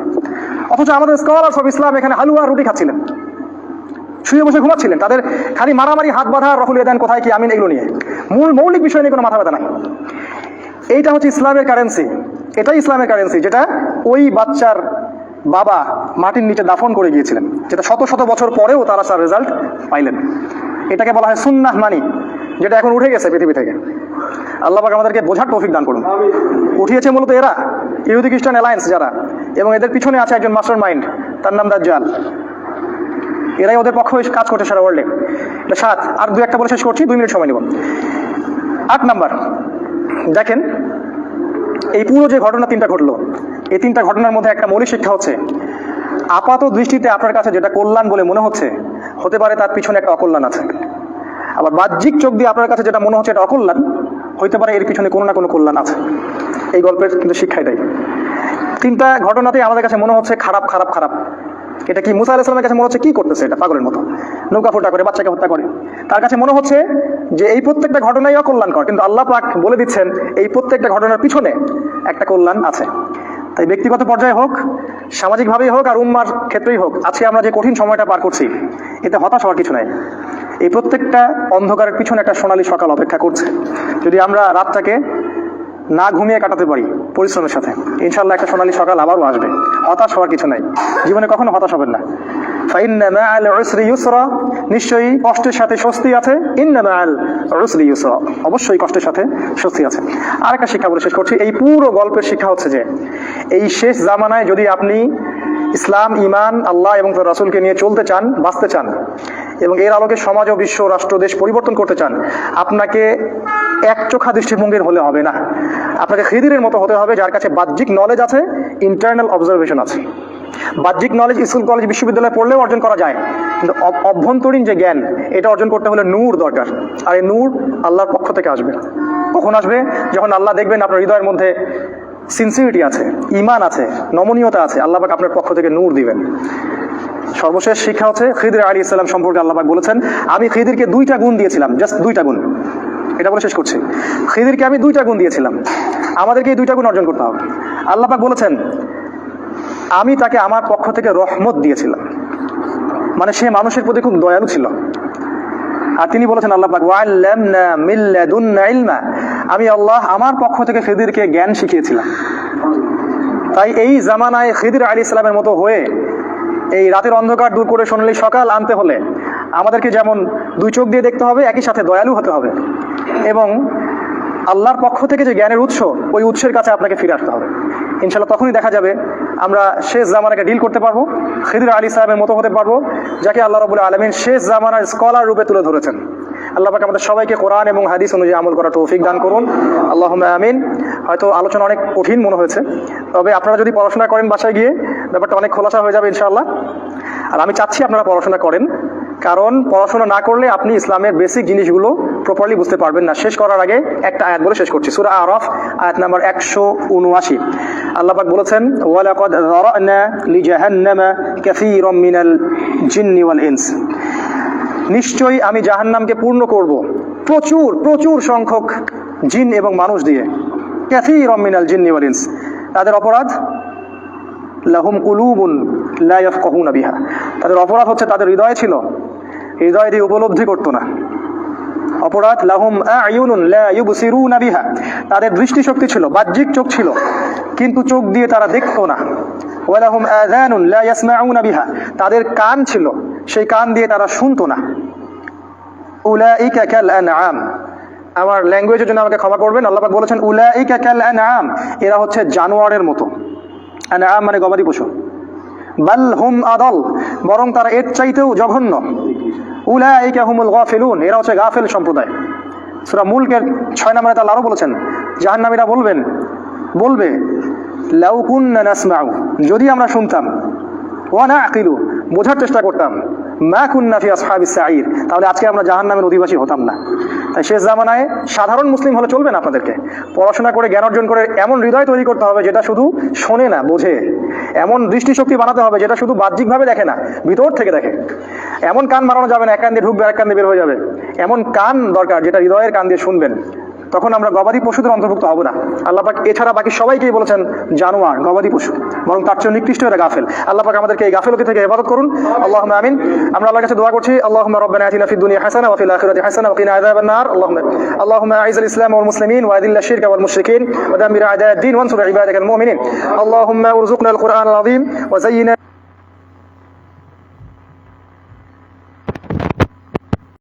অথচ আমাদের স্কলার্স অফ ইসলাম এখানে হালুয়া রুটি খাচ্ছিলেন, শুয়ে বসে ঘুমাচ্ছিলেন, তাদের খালি মারামারি, হাত বাঁধা, রফুল দেন কোথায় কি আমিন, এগুলো নিয়ে মৌলিক বিষয় নিয়ে কোনো মাথা ব্যথা নাই। এইটা হচ্ছে ইসলামের কারেন্সি, এটাই ইসলামের কারেন্সি, যেটা ওই বাচ্চার বাবা মাটির নিচে দাফন করে গিয়েছিলেন, যেটা শত শত বছর পরেও তারা তার রেজাল্ট পাইলেন। এটাকে বলা হয় সুন্নাহ মানি, যেটা এখন উঠে গেছে পৃথিবী থেকে। আল্লাহ পাক আমাদেরকে বোঝার তৌফিক দান করুন। উঠিয়েছে মূলত এরা, ইহুদি খ্রিস্টান অ্যালায়েন্স যারা, এবং এদের পিছনে আছে একজন মাস্টার মাইন্ড, তার নাম দাজ্জাল। এরাই ওদের পক্ষে কাজ করছে সারা ওয়ার্ল্ডে। এটা 7, আর 2-1টা বলে শেষ করছি, 2 মিনিট সময় নেব। 8 নাম্বার, দেখেন এই পুরো যে ঘটনা 3টা ঘটলো, এই 3টা ঘটনার মধ্যে একটা মৌলিক শিক্ষা হচ্ছে, আপাত দৃষ্টিতে আপনার কাছে যেটা কল্যাণ বলে মনে হচ্ছে, হতে পারে তার পিছনে একটা অকল্যাণ আছে। আবার বাহ্যিক চোখ দিয়ে আপনার কাছে যেটা মনে হচ্ছে এটা অকল্যাণ, হইতে পারে এর পিছনে কোনো না কোনো কল্যাণ আছে। এই গল্পের কিন্তু শিক্ষা এটাই। 3টা ঘটনাতেই আমাদের কাছে মনে হচ্ছে খারাপ খারাপ খারাপ, এটা কি মুসা আলাইহিস সালামের কাছে মনে হচ্ছে কি করতেছে, এটা পাগলের মতো নৌকা ফোটা করে বাচ্চাকে হত্যা করে। তার কাছে মনে হচ্ছে যে এই প্রত্যেকটা ঘটনাই অকল্যাণকর, কিন্তু আল্লাহ পাক বলে দিচ্ছেন এই প্রত্যেকটা ঘটনার পিছনে একটা কল্যাণ আছে। তাই ব্যক্তিগত পর্যায়ে হোক, সামাজিকভাবেই হোক, আর উম্মার ক্ষেত্রেই হোক, আজকে আমরা যে কঠিন সময়টা পার করছি এতে হতাশ হওয়ার কিছু নাই। এই প্রত্যেকটা অন্ধকারের পিছনে একটা সোনালী সকাল অপেক্ষা করছে। যদি আমরা রাতটাকে না ঘুমিয়ে কাটাতে পারি পরিশ্রমের সাথে, ইনশাআল্লাহ একটা সোনালী সকাল আবারও আসবে। হতাশ হওয়ার কিছু নাই, জীবনে কখনো হতাশ হবেন না। ফাইন্না মাআল উসরি ইউসরা, নিশ্চয়ই কষ্টের সাথে স্বস্তি আছে। ইন্না মাআল উসরি ইউসরা, অবশ্যই কষ্টের সাথে স্বস্তি আছে। আরেকটা শিক্ষা বলে শেষ করছি। এই পুরো গল্পের শিক্ষা হচ্ছে যে এই শেষ জামানায় যদি আপনি ইসলাম, ইমান, আল্লাহ এবং তার রাসূলকে নিয়ে চলতে চান, বাঁচতে চান, এবং এর আলোকে সমাজ ও বিশ্ব, রাষ্ট্র, দেশ পরিবর্তন করতে চান, আপনাকে একচোখা দৃষ্টিভঙ্গির হলে হবে না। আপনাকে খিদিরের মতো হতে হবে, যার কাছে বাহ্যিক নলেজ আছে, ইন্টারনাল অবজারভেশন আছে। বাহ্যিক নলেজ স্কুল, কলেজ, বিশ্ববিদ্যালয়ে পড়লেও অর্জন করা যায়, কিন্তু অভ্যন্তরীণ যে জ্ঞান, এটা অর্জন করতে হলে নূর দরকার। আর এই নূর আল্লাহর পক্ষ থেকে আসবে। কখন আসবে? যখন আল্লাহ দেখবেন আপনার হৃদয়ের মধ্যে সিনসিয়ারিটি আছে, ইমান আছে, নমনীয়তা আছে, আল্লাহ পাক আপনার পক্ষ থেকে নূর দিবেন। সর্বশেষ শিক্ষা হচ্ছে খিদির আলাইহিস সালাম সম্পর্কে আল্লাহ পাক বলেছেন, আমি খিদিরকে 2টা গুণ দিয়েছিলাম, জাস্ট 2টা গুণ। এটা বলে শেষ করছি। খিদিরকে আমি 2টা গুণ দিয়েছিলাম, আমাদেরকে এই 2টা গুণ অর্জন করতে হবে। আল্লাহ পাক বলেছেন আমি তাকে আমার পক্ষ থেকে রহমত দিয়েছিলাম, মানে সে মানুষের প্রতি খুব দয়ালু ছিল। আর তিনি বলেছেন আল্লাহ পাক ওয়াল্লামনা মিন লাদুন্না ইলমা, আমি আল্লাহ আমার পক্ষ থেকে খিদিরকে জ্ঞান শিখিয়েছিলাম। তাই এই জামানায় খিদির আলাইহিস সালামের মতো হয়ে এই রাতের অন্ধকার দূর করে সোনালী সকাল আনতে হলে আমাদেরকে যেমন 2 চোখ দিয়ে দেখতে হবে, একই সাথে দয়ালু হতে হবে, এবং আল্লাহর পক্ষ থেকে যে জ্ঞানের উৎস, ওই উৎসের কাছে আপনাকে ফিরে আসতে হবে। ইনশাআল্লাহ তখনই দেখা যাবে আমরা শেষ জামানাকে ডিল করতে পারবো, খিদির আলাইহিস সালামের মতো হতে পারবো, যাকে আল্লাহ রাব্বুল আলামিন শেষ জামানার স্কলার রূপে তুলে ধরেছেন। আল্লাহ পাক আমাদের সবাইকে কোরআন এবং হাদিস অনুযায়ী আমল করার তৌফিক দান করুন, আল্লাহুম্মা আমিন। হয়তো আলোচনা অনেক কঠিন মনে হয়েছে, তবে আপনারা যদি পড়াশোনা করেন বাসায় গিয়ে ব্যাপারটা অনেক খোলাসা হয়ে যাবে ইনশাআল্লাহ। আর আমি চাচ্ছি আপনারা পড়াশোনা করেন, কারণ পড়াশোনা না করলে আপনি ইসলামের বেসিক জিনিসগুলো প্রপারলি বুঝতে পারবেন না। শেষ করার আগে একটা আয়াত বলে শেষ করছি, সূরা আরাফ আয়াত নাম্বার 179। আল্লাহ পাক বলেছেন ওয়ালাকাদ যারানা লিজাহান্নামা কাসীরাম মিনাল জিন্নি ওয়াল ইনস, নিশ্চয়ই আমি জাহান্নামকে পূর্ণ করব প্রচুর প্রচুর সংখ্যক জিন এবং মানুষ দিয়ে। কাসীরাম মিনাল জিন্নি ওয়াল ইনস, তাদের অপরাধ লাহুম কুলুবুন লা ইয়াফকাহুনা বিহা, তাদের অপরাধ হচ্ছে তাদের হৃদয় ছিল, হৃদয় দিয়ে উপলব্ধি করতো না। অপরাধ লাহুম আ'য়ুনুন লা ইউবসিরুনা বিহা, তাদের দৃষ্টিশক্তি ছিল, বাহ্যিক চোখ ছিল, কিন্তু চোখ দিয়ে তারা দেখতো না। ওয়া লাহুম আযানুন লা ইয়াসমাউনা বিহা, তাদের কান ছিল, সেই কান দিয়ে তারা শুনতো না। উলাইকা কাল আনআম, আমার ল্যাঙ্গুয়েজের জন্য আমাকে ক্ষমা করবেন, আল্লাহ পাক বলেছেন উলাইকা কাল আনআম, এরা হচ্ছে জানোয়ারের মতো। আনআম মানে গবাদি পশু। বাল হুম আদাল, বরং তারা এর চাইতেও জঘন্য। উলাইকা হুমুল গাফিলুন, এরা হচ্ছে গাফেল সম্প্রদায়। সূরা মুলকের 6 নম্বরে আল্লাহ আরো বলেছেন জাহান্নামীরা বলবে লাউ কুন্না নাসমাউ, যদি আমরা শুনতাম, ওয়া নাআকিলু, বোঝার চেষ্টা করতাম, মা কুন্না ফি আসহাবিস সাঈর, তাহলে আজকে আমরা জাহান্নামের অধিবাসী হতাম না। তাই শেষ জামানায় সাধারণ মুসলিম হলে চলবে না, আপনাদেরকে পড়াশোনা করে জ্ঞান অর্জন করে এমন হৃদয় তৈরি করতে হবে যেটা শুধু শোনে না, বোঝে। এমন দৃষ্টিশক্তি বানাতে হবে যেটা শুধু বাহ্যিকভাবে দেখে না, ভিতর থেকে দেখে। এমন কান বানানো যাবে না এক কান দিয়ে ঢুকবে আরেক কান দিয়ে বের হয়ে যাবে। এমন কান দরকার যেটা হৃদয়ের কান দিয়ে শুনবেন, তখন আমরা গবাদি পশুদের অন্তর্ভুক্ত হব না। আল্লাহ পাক এছাড়া বাকি সবাইকেই বলেছেন জানোয়ার, গবাদি পশু, বরং তার চেয়ে নিকৃষ্ট এরা গাফেল। আল্লাহ পাক আমাদেরকে এই গাফিলতি থেকে হেফাজত করুন, আল্লাহুম্মা আমিন। আমরা আল্লাহর কাছে দোয়া করছি, আল্লাহুম্মা রাব্বানা আতিনা ফিদ দুনিয়া হাসানাহ ওয়া ফিল আখিরাতি হাসানাহ ওয়া কিনা আযাবান নার। আল্লাহুম্মা আইজিল ইসলাম ওয়াল মুসলিমিন ওয়া আযিল্লা শিরকা ওয়াল মুশরিকিন ওয়া দাম্মির আ'দা'আদ-দ্বীন ওয়ানসুর ইবাদাকাল মুমিনিন। আল্লাহুম্মা উরযুকনা আল-কুরআনাল আযীম ওয়া যায়্যিনা